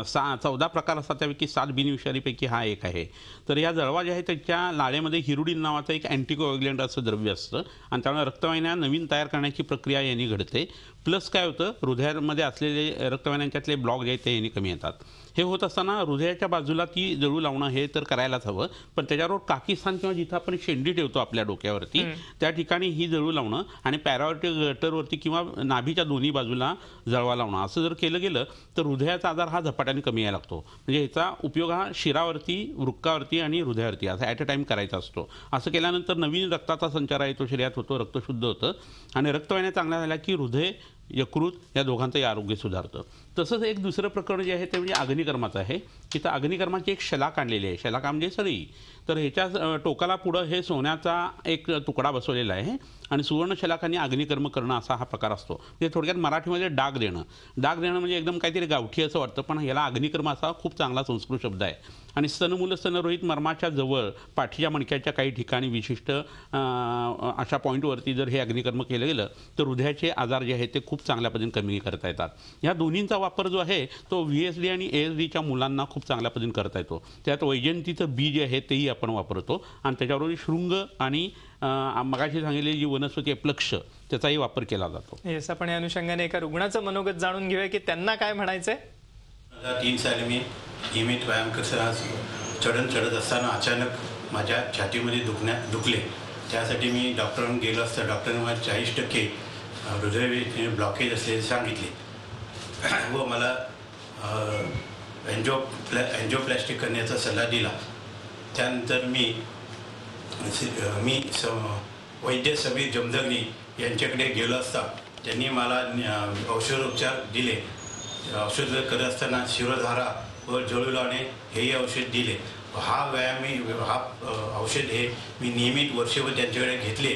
14 प्रकार असतात, त्यापैकी 7 बिनविषारीपैकी हा एक आहे. तर या जळवा जे आहे त्याच्या लाळेमध्ये हिरुडिन नावाचं एक अँटीकोॲग्युलंट असं द्रव्य असतं आणि त्यामुळे रक्तवाहिन्या नवीन तयार करण्याची प्रक्रिया यांनी घडते. प्लस काय होतं, हृदयामध्ये असलेले रक्तवाहिन्यांच्यातले ब्लॉक जे आहेत ते यांनी कमी येतात. हे होत असताना हृदयाच्या बाजूला ती जळू लावणं हे तर करायलाच हवं, पण त्याच्यावर काकीस्थान किंवा जिथं आपण शेंडी ठेवतो आपल्या डोक्यावरती त्या ठिकाणी ही जळू लावणं आणि पॅराऑर्टिक गटरवरती किंवा नाभीच्या दोन्ही बाजूला जळवा लावणं असं जर केलं गेलं तर हृदयाचा आजार हा झपाट्याने कमी यायला लागतो. म्हणजे याचा उपयोग हा शिरावरती, वृक्कावरती आणि हृदयावरती असा ॲट अ टाईम करायचा असतो. असं केल्यानंतर नवीन रक्ताचा संचार आहे तो शरीरात होतो, रक्त शुद्ध होतं आणि रक्तवाहिन्या चांगल्या झाल्या की हृदय, यकृत या दोघांचंही आरोग्य सुधारतं. तसंच एक दुसरं प्रकरण जे आहे ते म्हणजे अग्निकर्माचं आहे. तिथं अग्निकर्माची एक शलाक आणलेली आहे. शलाका म्हणजे सळई. तर ह्याच्या टोकाला पुढं हे सोन्याचा एक तुकडा बसवलेला आहे आणि सुवर्ण शलाकांनी अग्निकर्म करणं असा हा प्रकार असतो. म्हणजे थोडक्यात मराठीमध्ये डाग देणं. डाग देणं म्हणजे एकदम काहीतरी गावठी असं वाटतं, पण याला अग्निकर्म असा खूप चांगला संस्कृत शब्द आहे. आणि स्तनमूल स्तनरोहित मर्माच्या जवळ पाठीच्या मणक्याच्या काही ठिकाणी विशिष्ट अशा पॉईंटवरती जर हे अग्निकर्म केलं गेलं तर हृदयाचे आजार जे आहेत ते खूप चांगल्या पद्धतीने कमी करता येतात. ह्या दोन्हींचा वापर जो आहे तो VSD आणि ASDच्या मुलांना खूप चांगल्या पद्धतीने करता येतो. त्यात वैजयंतीचं बी जे आहे तेही आपण वापरतो आणि त्याच्याबरोबर शृंग आणि मगाशी सांगितलेली जी वनस्पती आहे प्लक्ष त्याचाही वापर केला जातो. येस, आपण या अनुषंगाने एका रुग्णाचं मनोगत जाणून घेऊया की त्यांना काय म्हणायचंय. 2003 साली मी नियमित व्यायाम चढत असताना अचानक माझ्या छातीमध्ये दुखले. त्यासाठी मी डॉक्टरांना गेलो असता डॉक्टरांनी मला 40% हृदय ब्लॉकेज असलेले सांगितले व मला एन्जिओप्लास्टिक करण्याचा सल्ला दिला. त्यानंतर मी वैद्य समीर जमदग्नी यांच्याकडे गेलो असता त्यांनी मला औषधोपचार दिले. औषध करत असताना शिरोधारा व जळू लावणे हेही औषध दिले. हा औषध हे मी नियमित वर्षभर त्यांच्याकडे घेतले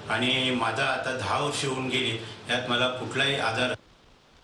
आणि माझा आता 10 वर्ष होऊन गेली. यात मला कुठलाही आजार.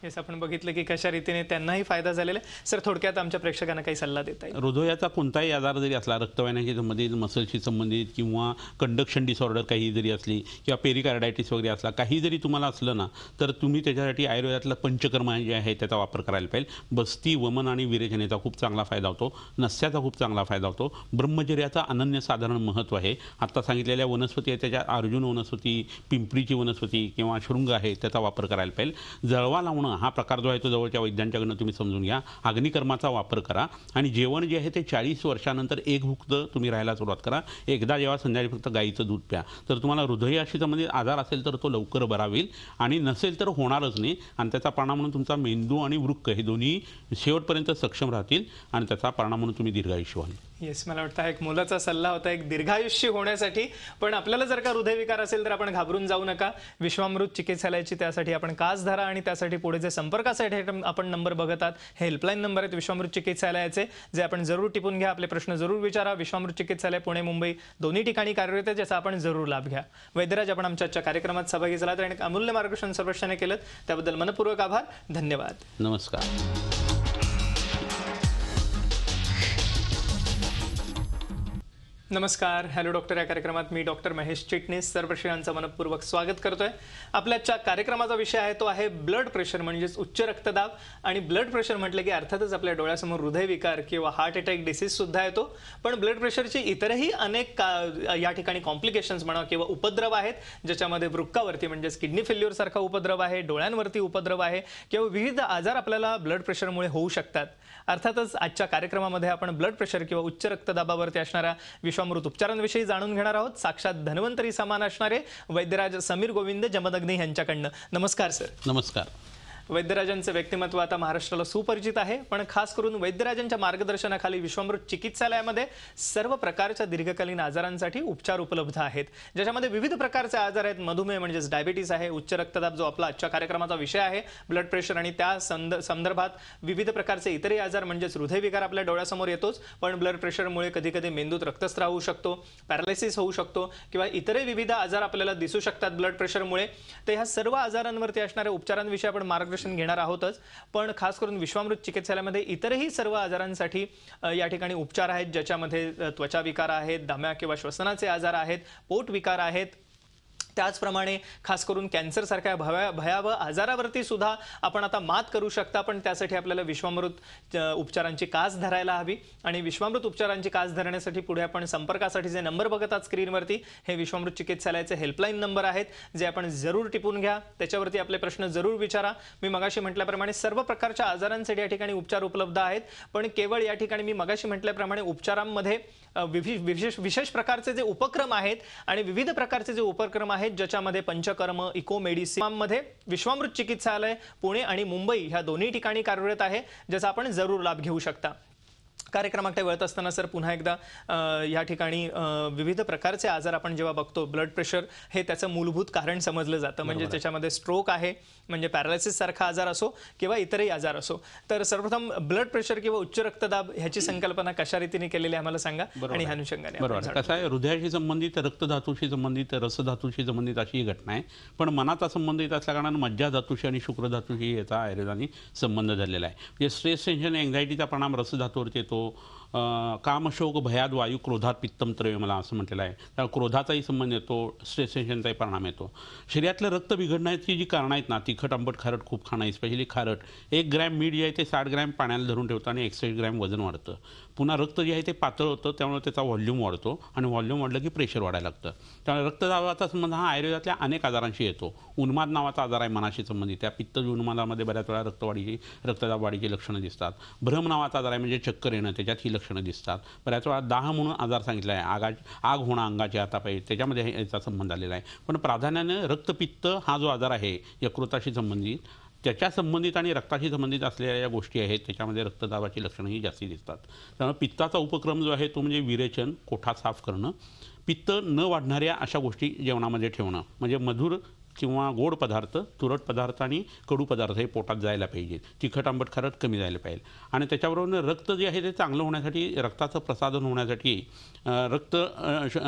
येस, आपण बघितलं की कशा रीतीने त्यांनाही फायदा झालेला आहे. सर, थोडक्यात आमच्या प्रेक्षकांना काही सल्ला देता येईल? हृदयाचा कोणताही आजार जरी असला, रक्तवाहिन्याशी संबंधित, मसलशी संबंधित किंवा कंडक्शन डिसऑर्डर काही जरी असली किंवा पेरिकार्डायटिस वगैरे असला, काही जरी तुम्हाला असलं ना तर तुम्ही त्याच्यासाठी आयुर्वेदातलं पंचकर्म जे आहे त्याचा वापर करायला पाहिजे. बस्ती, वमन आणि विरेचनेचा खूप चांगला फायदा होतो. नस्याचा खूप चांगला फायदा होतो. ब्रह्मचर्याचा अनन्यसाधारण महत्त्व आहे. आत्ता सांगितलेल्या वनस्पती आहे त्याच्या अर्जुन वनस्पती, पिंपरीची वनस्पती किंवा शृंग आहे त्याचा वापर करायला पाहिजे. जळवा लावणं हा प्रकार जो आहे तो जवळच्या वैद्यांच्याकडनं तुम्ही समजून घ्या. अग्निकर्माचा वापर करा आणि जेवण जे आहे ते 40 वर्षानंतर एकभुक्त तुम्ही राहायला सुरुवात करा. एकदा जेव्हा संध्याकाळी फक्त गाईचं दूध प्या. तर तुम्हाला हृदयाशी संबंधित आजार असेल तर तो लवकर बरा होईल आणि नसेल तर होणारच नाही आणि त्याचा परिणाम म्हणून तुमचा मेंदू आणि वृक्क हे दोन्ही शेवटपर्यंत सक्षम राहतील आणि त्याचा परिणाम म्हणून तुम्ही दीर्घायुष्य व्हाल. येस, मला वाटतं हा एक मोलाचा सल्ला होता एक दीर्घायुष्य होण्यासाठी. पण आपल्याला जर का हृदयविकार असेल तर आपण घाबरून जाऊ नका. विश्वामृत चिकित्सालयाची त्यासाठी आपण कास धरा आणि त्यासाठी पुढे जे संपर्कासाठी आपण नंबर बघत आहात हे हेल्पलाईन नंबर आहेत विश्वामृत चिकित्सालयाचे, जे आपण जरूर टिपून घ्या. आपले प्रश्न जरूर विचारा. विश्वामृत चिकित्सालय पुणे, मुंबई दोन्ही ठिकाणी कार्यरत आहे, ज्याचा आपण जरूर लाभ घ्या. वैद्यराज, आपण आमच्या आजच्या कार्यक्रमात सहभागी झालात आणि अमूल्य मार्गदर्शन सर्वश्रेने केलं त्याबद्दल मनपूर्वक आभार. धन्यवाद. नमस्कार. नमस्कार. हॅलो डॉक्टर या कार्यक्रमात मी डॉक्टर महेश चिटणीस सर्वश्रेयांचं मनपूर्वक स्वागत करतोय. आपल्याच्या कार्यक्रमाचा विषय आहे तो आहे ब्लड प्रेशर म्हणजेच उच्च रक्तदाब. आणि ब्लड प्रेशर म्हटलं की अर्थातच आपल्या डोळ्यासमोर हृदयविकार किंवा हार्ट अटॅक डिसीज सुद्धा येतो. पण ब्लड प्रेशरचे इतरही अनेक या ठिकाणी कॉम्प्लिकेशन्स म्हणा किंवा उपद्रव आहेत, ज्याच्यामध्ये वृक्कावरती म्हणजेच किडनी फेल्युअर सारखा उपद्रव आहे, डोळ्यांवरती उपद्रव आहे किंवा विविध आजार आपल्याला ब्लड प्रेशरमुळे होऊ शकतात. अर्थातच आजच्या कार्यक्रमामध्ये आपण ब्लड प्रेशर किंवा उच्च रक्तदाबावरती असणाऱ्या विश्वामृत उपचारांविषयी जाणून घेणार आहोत. साक्षात धन्वंतरी समान असणारे वैद्यराज समीर गोविंद जमदग्नी यांच्याकडनं. नमस्कार सर. नमस्कार. वैद्यराजांचे व्यक्तिमत्व आता महाराष्ट्राला सुपरिचित आहे, पण खास करून वैद्यराजांच्या मार्गदर्शनाखाली विश्वामृत चिकित्सालयामध्ये सर्व प्रकारच्या दीर्घकालीन आजारांसाठी उपचार उपलब्ध आहेत, ज्याच्यामध्ये विविध प्रकारचे आजार आहेत. मधुमेह म्हणजेच डायबिटीस आहे, उच्च रक्तदाब जो आपला आजच्या कार्यक्रमाचा विषय आहे, ब्लड प्रेशर आणि त्या संदर्भात विविध प्रकारचे इतरही आजार म्हणजेच हृदयविकार आपल्या डोळ्यासमोर येतोच, पण ब्लड प्रेशरमुळे कधी कधी मेंदूत रक्तस्राव होऊ शकतो, पॅरालिसिस होऊ शकतो किंवा इतरही विविध आजार आपल्याला दिसू शकतात ब्लड प्रेशरमुळे. तर ह्या सर्व आजारांवरती असणाऱ्या उपचारांविषयी आपण मार्गदर्शन घेणार आहोतच. पण खास करून विश्वामृत चिकित्सालयामध्ये इतरही सर्व आजारांसाठी या ठिकाणी उपचार आहेत, ज्याच्यामध्ये त्वचा विकार आहेत, दम्या किंवा श्वसनाचे आजार आहेत, पोट विकार आहेत. त्याचप्रमाणे खास करून कॅन्सर सारख्या भयावह आजारावरती सुद्धा आपण आता मात करू शकता. पण त्यासाठी आपल्याला विश्वामृत उपचारांची कास धरायला हवी आणि विश्वामृत उपचारांची कास धरण्यासाठी पुढे आपण संपर्कासाठी जे नंबर बघत आहात स्क्रीनवरती हे विश्वामृत चिकित्सालयाचे हेल्पलाईन नंबर आहेत, जे आपण जरूर टिपून घ्या. त्याच्यावरती आपले प्रश्न जरूर विचारा. मी मगाशी म्हटल्याप्रमाणे सर्व प्रकारच्या आजारांसाठी या ठिकाणी उपचार उपलब्ध आहेत, पण केवळ या ठिकाणी मी मगाशी म्हटल्याप्रमाणे उपचारांमध्ये विशेष प्रकारचे जे उपक्रम आहेत आणि विविध प्रकारचे जे उपक्रम आहेत आहेत, ज्याच्यामध्ये पंचकर्म, इको मेडिसिनमध्ये विश्वामृत चिकित्सालय पुणे आणि मुंबई ह्या दोन्ही ठिकाणी कार्यरत आहे, ज्याचा आपण जरूर लाभ घेऊ शकता. कार्यक्रमाकडे वळत असताना सर पुन्हा एकदा या ठिकाणी विविध प्रकारचे आजार आपण जेव्हा बघतो, ब्लड प्रेशर हे त्याचं मूलभूत कारण समजलं जातं. म्हणजे त्याच्यामध्ये स्ट्रोक आहे, म्हणजे पॅरालिसिस सारखा आजार असो किंवा इतरही आजार असो. तर सर्वप्रथम ब्लड प्रेशर किंवा उच्च रक्तदाब ह्याची संकल्पना कशा रीतीने केलेली आहे आम्हाला सांगा आणि ह्या अनुषंगाने बरोबर. कसं आहे, हृदयाशी संबंधित, रक्तधातूशी संबंधित, रसधातूशी संबंधित अशी ही घटना आहे. पण मनाचा संबंधित असल्याकारणानं मज्जाधातूशी आणि शुक्रधातूशी याचा आयुर्वेदाने संबंध झालेला आहे. म्हणजे स्ट्रेस, टेन्शन, एन्झायटीचा परिणाम रसधातूवरती येतो. कामशोक, भयाद, वायू, क्रोधात, पित्तम, त्रय मला असं म्हटलेलं आहे. त्यामुळे क्रोधाचाही संबंध येतो, स्ट्रेस टेन्शनचाही परिणाम येतो. शरीरातलं रक्त बिघडण्याची जी कारणं आहेत ना, तिखट, आंबट, खारट खूप खाणं, स्पेशली खारट. 1 ग्रॅम मीठ जे आहे ते 60 ग्रॅम पाण्याला धरून ठेवतं आणि 61 ग्रॅम वजन वाढतं. पुन्हा रक्त जे आहे ते पातळ होतं, त्यामुळे त्याचा व्हॉल्यूम वाढतो आणि व्हॉल्यूम वाढलं की प्रेशर वाढायला लागतं. त्यामुळे रक्तदाबाचा संबंध हा आयुर्वेदातल्या अनेक आजारांशी येतो. उन्माद नावाचा आजार आहे मनाशी संबंधित. त्या पित्त उन्मादामध्ये बऱ्याच वेळा रक्तदाब वाढीची लक्षणं दिसतात. भ्रम नावाचा आजार आहे, म्हणजे चक्कर येणं, त्याच्यात ही लक्षणं दिसतात. बऱ्याच वेळा दाह म्हणून आजार सांगितला आहे, आग होणं अंगाच्या हातापायी, त्याच्यामध्ये याचा संबंध आलेला आहे. पण प्राधान्याने रक्तपित्त हा जो आजार आहे यकृताशी संबंधित, त्याच्या संबंधित आणि रक्ताशी संबंधित असलेल्या या गोष्टी आहेत, त्याच्यामध्ये रक्तदाबाची लक्षणंही जास्ती दिसतात. त्यामुळे पित्ताचा उपक्रम जो आहे तो म्हणजे विरेचन, कोठा साफ करणं, पित्त न वाढणाऱ्या अशा गोष्टी जेवणामध्ये ठेवणं, म्हणजे मधुर किंवा गोड पदार्थ, तुरट पदार्थ आणि कडू पदार्थ हे पोटात जायला पाहिजे. तिखट, आंबट, खारट कमी जायला पाहिजे. आणि त्याच्याबरोबर रक्त जे आहे ते चांगलं होण्यासाठी, रक्ताचं प्रसादन होण्यासाठी रक्त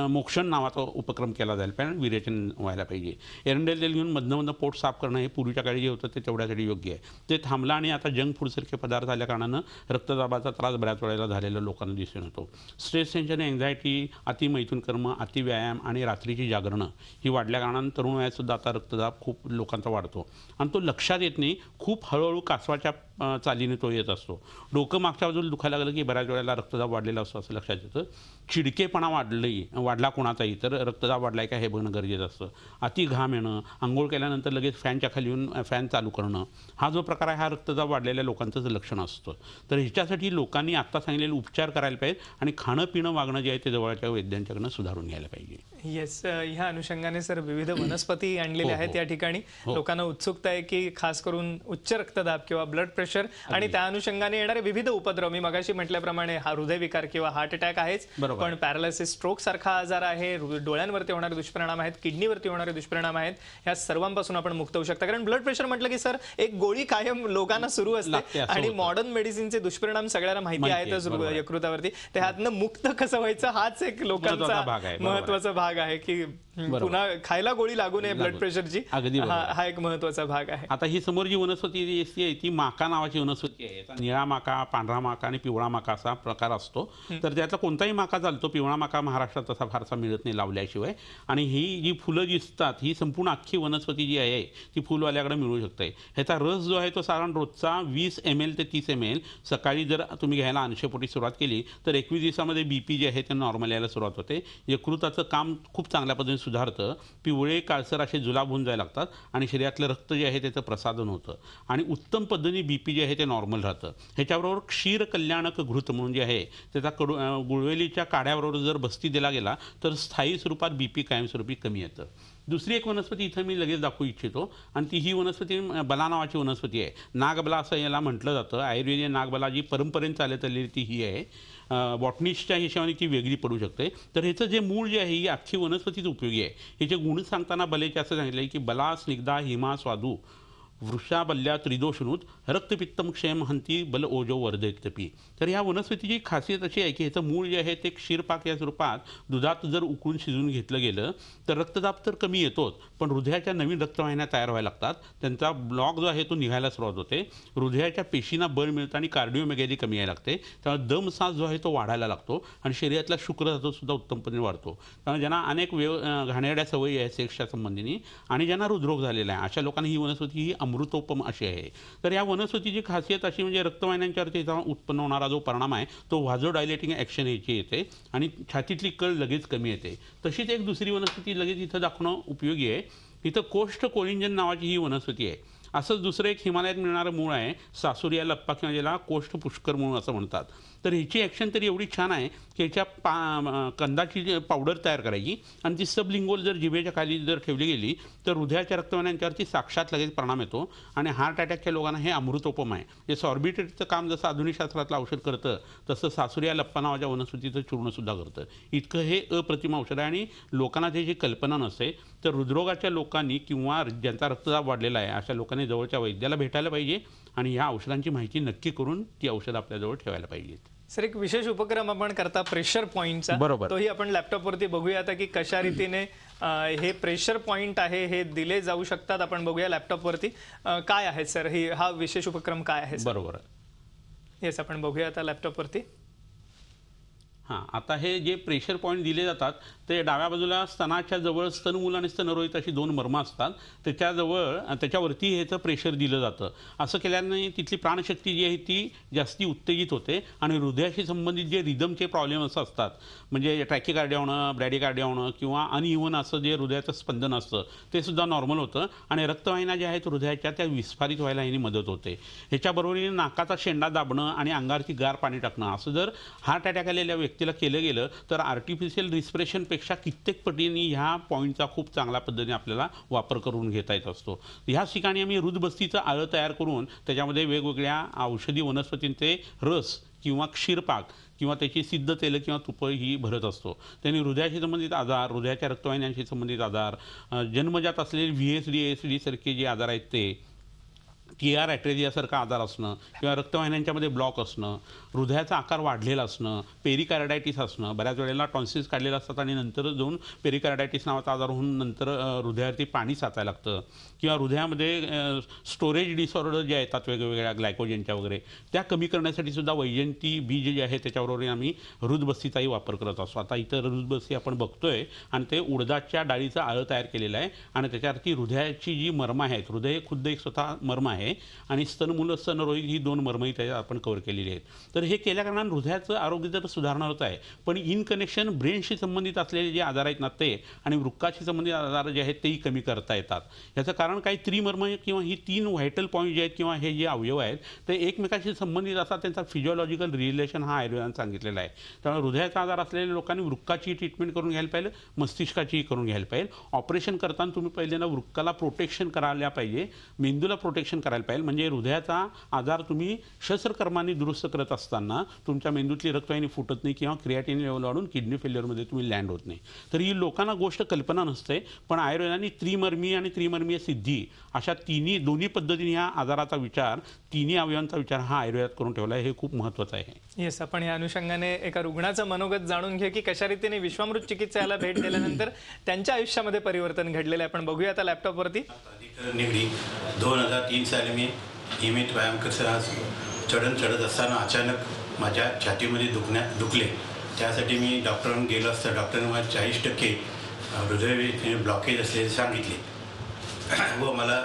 मोक्षण नावाचा उपक्रम केला जायला पाहिजे, विरेचन व्हायला पाहिजे. एरंडेल तेल घेऊन मधनं होट साफ करणं हे पूर्वीच्या काळी जे होतं ते तेवढ्यासाठी योग्य आहे. ते थांबलं आणि आता जंक फूडसारखे पदार्थ आल्या कारणानं रक्तदाबाचा त्रास बऱ्याच वेळेला झालेल्या लोकांना दिसून येतो. स्ट्रेस, टेन्शन, एन्झायटी, अतिमैथून कर्म, अतिव्यायाम आणि रात्रीची जागरणं ही वाढल्या कारणानं तरुण वयात सुद्धा आता रक्तदाब खूप लोकांचा वाढतो आणि तो लक्षात येत नाही. खूप हळूहळू कासवाच्या चालीने तो येत असतो. डोकं मागच्या बाजूला दुखायला लागलं की बऱ्याच वेळेला रक्तदाब वाढलेला असतो असं लक्षात येतं. चिडकेपणा वाढला कोणाचाही तर रक्तदाब वाढलाय का हे बघणं गरजेचं असतं. अति घाम येणं, आंघोळ केल्यानंतर लगेच फॅनच्या खाली येऊन फॅन चालू करणं, हा जो प्रकार आहे हा रक्तदाब वाढलेल्या लोकांचंच लक्षण असतं. तर ह्याच्यासाठी लोकांनी आत्ता सांगितलेले उपचार करायला पाहिजे आणि खाणं पिणं वागणं जे आहे ते जवळच्या वैद्यांच्याकडनं सुधारून घ्यायला पाहिजे. येस, ह्या अनुषंगाने सर विविध वनस्पती आणलेल्या आहेत या ठिकाणी. लोकांना उत्सुकता आहे की खास करून उच्च रक्तदाब किंवा ब्लड प्रेशर आणि त्या अनुषंगाने येणारे विविध उपद्रव, मी मगाशी म्हटल्याप्रमाणे हा हृदयविकार किंवा हार्ट अटॅक आहेच, पण पॅरालिसिस, स्ट्रोक सारखा आजार आहे, डोळ्यांवरती होणारे दुष्परिणाम आहेत, किडनीवरती होणारे दुष्परिणाम आहेत, ह्या सर्वांपासून आपण मुक्त होऊ शकता. कारण ब्लड प्रेशर म्हटलं की सर एक गोळी कायम लोकांना सुरू असते आणि मॉडर्न मेडिसिनचे दुष्परिणाम सगळ्यांना माहिती आहेतच यकृतावरती. त्यातनं मुक्त कसं व्हायचं हाच एक लोकांचा महत्वाचा भाग आहे की पुन्हा खायला गोळी लागू नये ब्लड प्रेशरची, हा एक महत्वाचा भाग आहे. आता ही समोर जी वनस्पती आहे ती माका नावाची वनस्पती आहे. निळा माका, पांढरा माका आणि पिवळा माका असा प्रकार असतो. तर त्यातला कोणताही माका चालतो. पिवळा माका महाराष्ट्रात तसा फारसा मिळत नाही लावल्याशिवाय. आणि ही जी फुलं दिसतात ही संपूर्ण अख्खी वनस्पती जी आहे ती फुलवाल्याकडे मिळू शकते. ह्याचा रस जो आहे तो साधारण रोजचा 20 ml ते 30 ml सकाळी जर तुम्ही घ्यायला 80 पोटी सुरुवात केली तर 21 दिवसामध्ये BP जे आहे ते नॉर्मल यायला सुरुवात होते. यकृताचं काम खूप चांगल्या पद्धतीने सुधारतं. पिवळे काळसर असे जुलाब होऊन जायला लागतात आणि शरीरातलं रक्त जे आहे त्याचं प्रसादन होतं आणि उत्तम पद्धतीने BP जे आहे ते नॉर्मल राहतं. ह्याच्याबरोबर क्षीर कल्याणक घृत म्हणून जे आहे त्याचा गुळवेलीच्या काड्याबरोबर जर बस्ती दिला गेला तर स्थायी स्वरूपात BP कायमस्वरूपी कमी येतं. दुसरी एक वनस्पती इथं मी लगेच दाखवू इच्छितो आणि ती ही वनस्पती बला नावाची वनस्पती आहे. नागबला असं याला म्हटलं जातं. आयुर्वेदीय नागबला जी परंपरेने चालत आलेली ती ही आहे. बॉटनिस्टच्या हिशोबाने ती वेगळी पडू शकते. तर ह्याचं जे मूळ जे आहे ही अख्खी वनस्पतीच उपयोगी आहे. ह्याचे गुण सांगताना बलेचे असं सांगितलं की बला, स्निग्धा, हिमा, स्वादू, वृषा, बल्या, त्रिदोषणूत, रक्तपित्तम, क्षेम, हंती, बल, ओजो, वर्धयतपी. तर ह्या वनस्पतीची खासियत अशी आहे की ह्याचं मूळ जे आहे ते क्षीरपाक या स्वरूपात दुधात जर उकळून शिजून घेतलं गेलं तर रक्तदाब तर कमी येतोच, पण हृदयाच्या नवीन रक्तवाहिन्या तयार व्हायला लागतात. त्यांचा ब्लॉक जो आहे तो निघायला सुरुवात होते. हृदयाच्या पेशींना बळ मिळतं आणि कार्डिओमेगॅली कमी यायला लागते. त्यामुळे दमसाज जो आहे तो वाढायला लागतो आणि शरीरातला शुक्रधातूसुद्धा उत्तमपणे वाढतो. त्यामुळे ज्यांना अनेक घाणेरड्या सवयी आहेत सेक्सच्या संबंधीने आणि ज्यांना हृदरोग झालेला आहे अशा लोकांनी ही वनस्पती ही अमृतोपम अशी आहे. तर या वनस्पतीची खासियत अशी म्हणजे रक्तवाहिन्यांच्यावरती उत्पन्न होणारा जो परिणाम आहे तो व्हाझो डायलेटिंग ॲक्शन याची येते आणि छातीतली कळ लगेच कमी येते. तशीच एक दुसरी वनस्पती लगेच इथं दाखवणं उपयोगी आहे. इथं कोष्ठ कोलिंजन नावाची ही वनस्पती आहे असंच दुसरं एक हिमालयात मिळणारं मूळ आहे सासुरिया लप्पा किंवा ज्याला कोष्ठ पुष्कर मूळ असं म्हणतात. तर ह्याची ॲक्शन तरी एवढी छान आहे की ह्याच्या कंदाची जी पावडर तयार करायची आणि ती सबलिंगोल जर जिभेच्या खाली जर ठेवली गेली तर हृदयाच्या रक्तवाहिन्यांच्यावरती साक्षात लगेच परिणाम येतो आणि हार्ट अटॅकच्या लोकांना हे अमृतोपम आहे. जे सॉर्बिट्रेटचं काम जसं आधुनिक शास्त्रातलं औषध करतं तसं सासुरिया लप्पा नावाच्या वनस्पतीचं चूर्णसुद्धा करतं. इतकं हे अप्रतिम औषध आहे आणि लोकांना त्याची कल्पना नसते. तर हृदरोगाच्या लोकांनी किंवा ज्यांचा रक्तदाब वाढलेला आहे अशा लोकांनी जवळच्या वैद्याला भेटायला पाहिजे आणि ह्या औषधांची माहिती नक्की करून ती औषध आपल्याजवळ ठेवायला पाहिजेत. सर, एक विशेष उपक्रम आपण करता प्रेशर पॉईंटचा. बरोबर. तोही आपण लॅपटॉपवरती बघूया आता की कशा रीतीने हे प्रेशर पॉईंट आहे हे दिले जाऊ शकतात. आपण बघूया लॅपटॉपवरती काय आहे सर, हा विशेष उपक्रम काय आहे. बरोबर. येस, आपण बघूया आता लॅपटॉपवरती. हां, आता हे जे प्रेशर पॉईंट दिले जातात ते डाव्या बाजूला स्तनाच्या जवळ स्तनमूल आणि स्तनरोहित अशी 2 मर्म असतात. त्याच्यावरती ह्याचं प्रेशर दिलं जातं. असं केल्याने तिथली प्राणशक्ती जी आहे ती जास्ती उत्तेजित होते आणि हृदयाशी संबंधित जे रिदमचे प्रॉब्लेम असं असतात म्हणजे ट्रॅकिकार्डिया होणं, ब्रॅडिकार्डिया होणं किंवा अनइव्हन असं जे हृदयाचं स्पंदन असतं ते सुद्धा नॉर्मल होतं आणि रक्तवाहिन्या ज्या आहेत हृदयाच्या त्या विस्फारित व्हायला ह्यानी मदत होते. ह्याच्याबरोबरीने नाकाचा शेंडा दाबणं आणि अंगावरती गार पाणी टाकणं असं जर हार्ट अटॅक आलेल्या व्यक्तीला केलं गेलं तर आर्टिफिशियल रिस्पिरेशनपेक्षा कित्येक पटीने ह्या पॉईंटचा खूप चांगल्या पद्धतीने आपल्याला वापर करून घेता येत असतो. ह्याच ठिकाणी आम्ही हृदबस्तीचं आळं तयार करून त्याच्यामध्ये वेगवेगळ्या औषधी वनस्पतींचे रस किंवा क्षीरपाक किंवा त्याची सिद्ध तेलं किंवा तुपं ही भरत असतो. त्यांनी हृदयाशी संबंधित आजार, हृदयाच्या रक्तवाहिन्यांशी संबंधित आजार, जन्मजात असलेले VSD ASD सारखे जे आजार आहेत ते, TR ॲट्रेजियासारखा आजार असणं किंवा रक्तवाहिन्यांच्यामध्ये ब्लॉक असणं, हृदयाचा आकार वाढलेला असणं, पेरिकार्डायटिस असणं, बऱ्याच वेळेला टॉन्सिल्स काढलेले असतात आणि नंतर जाऊन पेरिकार्डायटिस नावाचा आजार होऊन नंतर हृदयावरती पाणी साचायला लागतं किंवा हृदयामध्ये स्टोरेज डिसऑर्डर जे येतात वेगवेगळ्या ग्लायकोजनच्या वगैरे त्या कमी करण्यासाठी सुद्धा वैजयंती बीज जे आहे त्याच्याबरोबर आम्ही हृदबस्तीचाही वापर करत असतो. आता इथं हृदबस्ती आपण बघतोय आणि ते उडदाच्या डाळीचं आळं तयार केलेलं आहे आणि त्याच्यावरती हृदयाची जी मर्म आहेत, हृदय खुद्द एक स्वतः मर्म आहे आणि स्तनमूल स्तनरोहित ही 2 मर्मही त्याच्यात आपण कव्हर केलेली आहेत. तर हे केल्या कारणाने हृदयाचं आरोग्य तर सुधारणा होत आहे पण इन कनेक्शन ब्रेनशी संबंधित असलेले जे आजार आहेत ना ते आणि वृक्काशी संबंधित आजार जे आहेत तेही कमी करता येतात. याचं कारण काही त्रिमर्म किंवा ही 3 व्हायटल पॉईंट जे आहेत किंवा हे जे अवयव आहेत ते एकमेकांशी संबंधित असतात. त्यांचा फिजिओलॉजिकल रिलेशन हा आयुर्वेदाने सांगितलेला आहे. त्यामुळे हृदयाचा आजार असलेल्या लोकांनी वृक्काची ट्रीटमेंट करून घ्यायला पाहिजे, मस्तिष्काचीही करून घ्यायला पाहिजे. ऑपरेशन करताना तुम्ही पहिल्यांदा वृक्काला प्रोटेक्शन करायला पाहिजे, मेंदूला प्रोटेक्शन करायला पाहिजे. म्हणजे हृदयाचा आजार तुम्ही शस्त्रकर्मांनी दुरुस्त करत असताना तुमच्या मेंदूतली रक्तवाहिनी फुटत नाही किंवा क्रिएटिन लेवल वाढून किडनी फेल्युअरमध्ये तुम्ही लँड होत नाही. तर ही लोकांना गोष्ट कल्पना नसते पण आयुर्वेदाने त्रिमर्मी आणि त्रिमर्मीय सिद्धी अशा दोन्ही पद्धतीने ह्या आजाराचा विचार, तिन्ही अवयवांचा विचार हा आयुर्वेदात करून ठेवला आहे. हे खूप महत्त्वाचं आहे. येस, आपण या अनुषंगाने एका रुग्णाचं मनोगत जाणून घ्या की कशा रीतीने विश्वामृत चिकित्सालयाला भेट दिल्यानंतर त्यांच्या आयुष्यामध्ये परिवर्तन घडलेलं आहे. आपण बघूया आता लॅपटॉपवरती. निगडी 2003 साली मी नियमित व्यायाम चढत असताना अचानक माझ्या छातीमध्ये दुखले. त्यासाठी मी डॉक्टरांना गेलो असता डॉक्टरांनी मला 40% हृदय ब्लॉकेज असलेले सांगितले व मला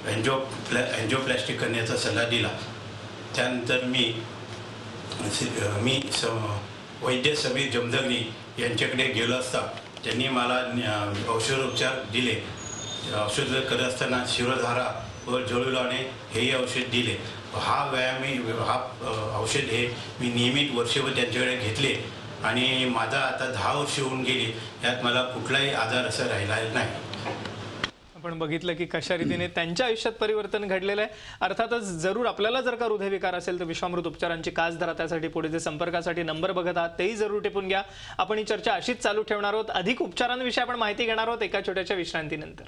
एन्जिओप्लास्टिक करण्याचा सल्ला दिला. त्यानंतर मी वैद्य समीर जमदग्नी यांच्याकडे गेलो असता त्यांनी मला औषधोपचार दिले. औषध करत असताना शिरोधारा व जळू लावणे हेही औषध दिले. हा औषध हे मी नियमित वर्षभर त्यांच्याकडे घेतले आणि माझा आता 10 वर्ष होऊन गेली. यात मला कुठलाही आजार असा राहिला नाही. आपण बघितलं की कशा रीतीने त्यांच्या आयुष्यात परिवर्तन घडलेलं आहे. अर्थातच जरूर आपल्याला जर का हृदयविकार असेल तर विश्वामृत उपचारांची कास धरा. त्यासाठी पुढे जे संपर्कासाठी नंबर बघत आहात तेही जरूर टिपून घ्या. आपण ही चर्चा अशीच चालू ठेवणार आहोत. अधिक उपचारांविषयी आपण माहिती घेणार आहोत एका छोट्याशा विश्रांतीनंतर.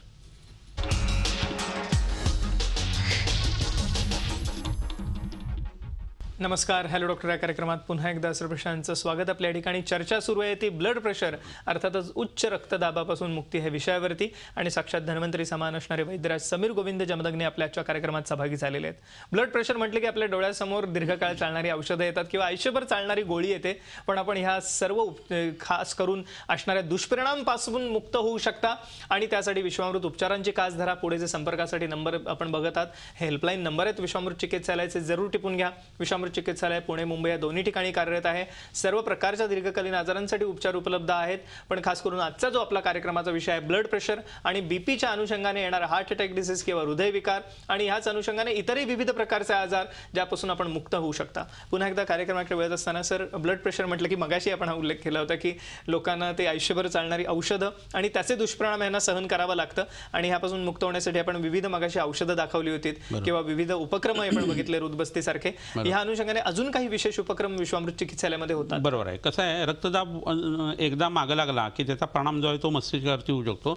नमस्कार, हॅलो डॉक्टर या कार्यक्रमात पुन्हा एकदा सर्वश्रांचं स्वागत. आपल्या ठिकाणी चर्चा सुरू आहे ती ब्लड प्रेशर अर्थातच उच्च रक्तदाबापासून मुक्ती ह्या विषयावरती आणि साक्षात धन्वंतरी समान असणारे वैद्यराज समीर गोविंद जमदग्नी आपल्या आजच्या कार्यक्रमात सहभागी झालेले आहेत. ब्लड प्रेशर म्हटले की आपल्या डोळ्यासमोर दीर्घकाळ चालणारी औषधं येतात किंवा आयुष्यभर चालणारी गोळी येते. पण आपण ह्या सर्व खास करून असणाऱ्या दुष्परिणामांपासून मुक्त होऊ शकता आणि त्यासाठी विश्वामृत उपचारांची कास धरा. पुढे जे संपर्कासाठी नंबर आपण बघत आहात हेल्पलाईन नंबर आहेत विश्वामृत चिकित्सालयाचे, जरूर टिपून घ्या. विश्वामृत चिकित्सालय पुणे मुंबई या दोन्ही ठिकाणी कार्यरत आहे. सर्व प्रकारच्या दीर्घकालीन आजारांसाठी उपचार उपलब्ध आहेत. पण खास करून आजचा जो आपला कार्यक्रमाचा विषय आहे ब्लड प्रेशर आणि बीपीच्या अनुषंगाने येणारा हार्ट अटॅक डिसीज किंवा हृदयविकार आणि ह्याच अनुषंगाने इतरही विविध प्रकारचे आजार ज्यापासून आपण मुक्त होऊ शकता. पुन्हा एकदा कार्यक्रमाकडे वळत असताना सर, ब्लड प्रेशर म्हटलं की मगाशी आपण हा उल्लेख केला होता की लोकांना ते आयुष्यभर चालणारी औषधं आणि त्याचे दुष्परिणाम यांना सहन करावं लागतं आणि ह्यापासून मुक्त होण्यासाठी आपण विविध मगाशी औषधं दाखवली होती किंवा विविध उपक्रम आपण बघितले हृदबस्ती सारखे. ह्या अनुषंगाने अजून काही विशेष उपक्रम विश्वामृत चिकित्सालयामध्ये होतात? बरोबर आहे. कसं आहे, रक्तदाब एकदा मागं लागला की त्याचा परिणाम जो आहे तो मस्तिष्कावरती होऊ शकतो.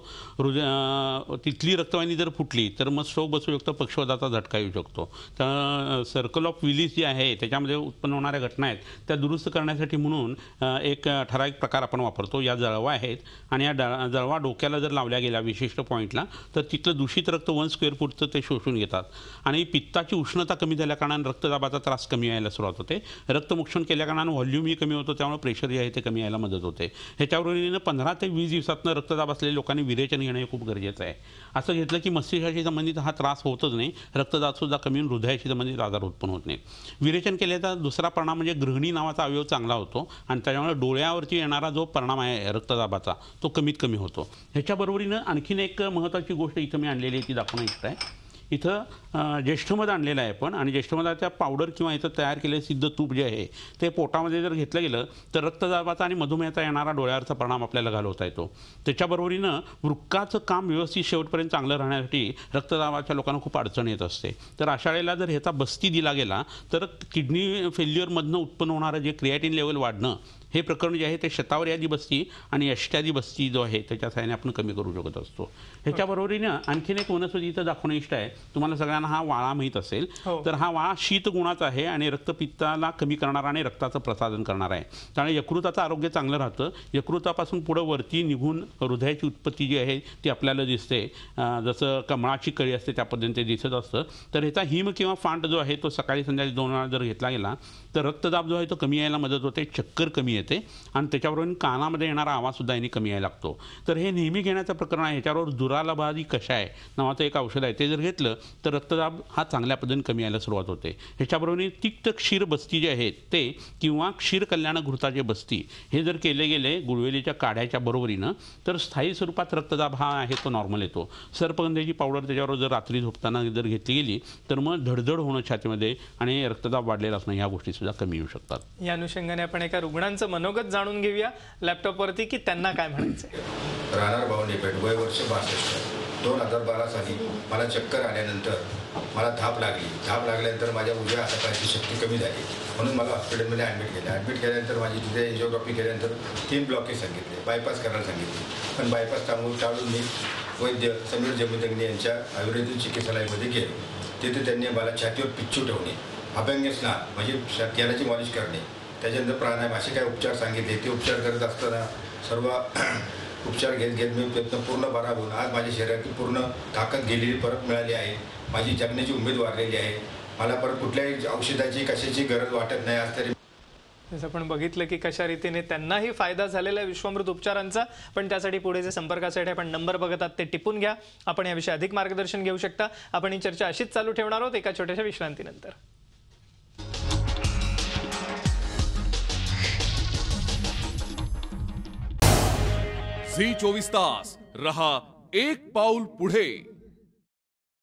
तिथली रक्तवाहिनी जर फुटली तर मग स्ट्रोक बसू शकतो, पक्षवाताचा झटका येऊ शकतो. तर सर्कल ऑफ विलीस जी आहे त्याच्यामध्ये उत्पन्न होणाऱ्या घटना आहेत त्या दुरुस्त करण्यासाठी म्हणून एक ठराविक प्रकार आपण वापरतो. या जळवा आहेत आणि या जळवा डोक्याला जर लावल्या गेल्या विशिष्ट पॉईंटला तर तिथलं दूषित रक्त 1 स्क्वेअर फूटचं ते शोषून घेतात आणि पित्ताची उष्णता कमी झाल्या कारणाने रक्तदाबाचा त्रास कमी यायला सुरुवात होते. रक्तमोक्षण केल्या कारणाने व्हॉल्यूमही कमी होतो, त्यामुळे प्रेशर जे आहे ते कमी यायला मदत होते. ह्याच्याबरोबरीनं 15 ते 20 दिवसातनं रक्तदाब असलेल्या लोकांनी विरेचन घेणं हे खूप गरजेचं आहे. असं घेतलं की मस्तिष्काशी संबंधित हा त्रास होतच नाही, रक्तदाबसुद्धा कमी होऊन हृदयाशी संबंधित आजार उत्पन्न होत नाही. विरेचन केल्याचा दुसरा परिणाम म्हणजे गृहिणी नावाचा अवयव चांगला होतो आणि त्याच्यामुळे डोळ्यावरती येणारा जो परिणाम आहे रक्तदाबाचा तो कमीत कमी होतो. ह्याच्याबरोबरीनं आणखीन एक महत्त्वाची गोष्ट इथं मी आणलेली आहे ती दाखवणं इच्छित आहे. इथं ज्येष्ठमध आणलेलं आहे पण, आणि ज्येष्ठमधाच्या पावडर किंवा इथं तयार केलेलं सिद्ध तूप जे आहे ते पोटामध्ये जर घेतलं गेलं तर रक्तदाबाचा आणि मधुमेहाचा येणारा डोळ्यावरचा परिणाम आपल्याला घालवता येतो. त्याच्याबरोबरीनं वृक्काचं काम व्यवस्थित शेवटपर्यंत चांगलं राहण्यासाठी रक्तदाबाच्या लोकांना खूप अडचण येत असते. तर अशा वेळेला जर ह्याचा बस्ती दिला गेला तर किडनी फेल्युअरमधनं उत्पन्न होणारं जे क्रिएटिन लेवल वाढणं हे प्रकरण जे आहे ते शतावरी बस्ती आणि अष्टादी बस्ती जो आहे त्याच्या सहाय्याने आपण कमी करू शकत असतो. ह्याच्याबरोबरीनं आणखीन एक वनस्पती इथं दाखवणं इष्ट आहे. तुम्हाला सगळ्यांना हा वाळा माहीत असेल. तर हा वाळा शीत गुणाचा आहे आणि रक्तपित्ताला कमी करणारा आणि रक्ताचं प्रसादन करणारा आहे. त्यामुळे यकृताचं आरोग्य चांगलं राहतं. यकृतापासून पुढं वरती निघून हृदयाची उत्पत्ती जी आहे ती आपल्याला दिसते. जसं कमळाची कळी असते त्या पद्धतीने ते दिसत असतं. तर ह्याचा हिम किंवा फांट जो आहे तो सकाळी संध्याकाळी 2 वेळा जर घेतला गेला तर रक्तदाब जो आहे तो कमी यायला मदत होते, चक्कर कमी येते आणि त्याच्याबरोबर कानामध्ये येणारा आवाजसुद्धा यांनी कमी यायला लागतो. तर हे नेहमी घेण्याचं प्रकरण आहे. ह्याच्याबरोबर दुरालाबादी कषाय नावाचं एक औषध आहे, ते जर घेतलं तर रक्तदाब हा चांगल्या पद्धतीने कमी यायला सुरुवात होते. ह्याच्याबरोबर तिक्त क्षीर बस्ती जे आहेत ते किंवा क्षीर कल्याण घृताचे बस्ती हे जर केले गेले गुळवेलीच्या काढ्याच्या बरोबरीनं तर स्थायी स्वरूपात रक्तदाब हा आहे तो नॉर्मल येतो. सर्पगंधेची पावडर त्याच्याबरोबर जर रात्री झोपताना जर घेतली गेली तर मग धडधड होणं छातीमध्ये आणि रक्तदाब वाढलेला असणं ह्या गोष्टीसुद्धा कमी येऊ शकतात. या अनुषंगाने आपण एका रुग्णांचं मनोगत जाणून घेऊया लॅपटॉपवरती की त्यांना काय म्हणायचं. राहणार भावनेपेठ, वय वर्ष 62. 2012 साली मला चक्कर आल्यानंतर मला धाप लागल्यानंतर माझ्या उजव्या हातापायची शक्ती कमी झाली म्हणून मला हॉस्पिटलमध्ये ॲडमिट केलं. ॲडमिट केल्यानंतर माझी तिथे एन्जिओग्राफी केल्यानंतर 3 ब्लॉकेज सांगितले, बायपास करायला सांगितले. पण बायपास टाळून मी वैद्य समीर जमदग्नी यांच्या आयुर्वेदिक चिकित्सालयामध्ये गेलो. तिथे त्यांनी मला छातीवर पिच्चू ठेवणे, अभ्यंग स्नान म्हणजे तेलाची मॉलिश करणे, त्याच्यानंतर प्राणायाम असे काही उपचार सांगितले. ते उपचार करत असताना सर्व उपचार घेत मी प्रयत्न पूर्ण बरा होऊन आज माझ्या शरीराची पूर्ण ताकद गेलेली परत मिळाली आहे. माझी जगण्याची उमेद वाढलेली आहे. मला परत कुठल्याही औषधाची कशाची गरज वाटत नाही. आज तरी जसं आपण बघितलं की कशा रीतीने त्यांनाही फायदा झालेला आहे विश्वामृत उपचारांचा. पण त्यासाठी पुढे जे संपर्कासाठी आपण नंबर बघत आहात ते टिपून घ्या. आपण याविषयी अधिक मार्गदर्शन घेऊ शकता. आपण ही चर्चा अशीच चालू ठेवणार आहोत एका छोट्याशा विश्रांतीनंतर. झी 24 तास रहा एक पाऊल पुढे.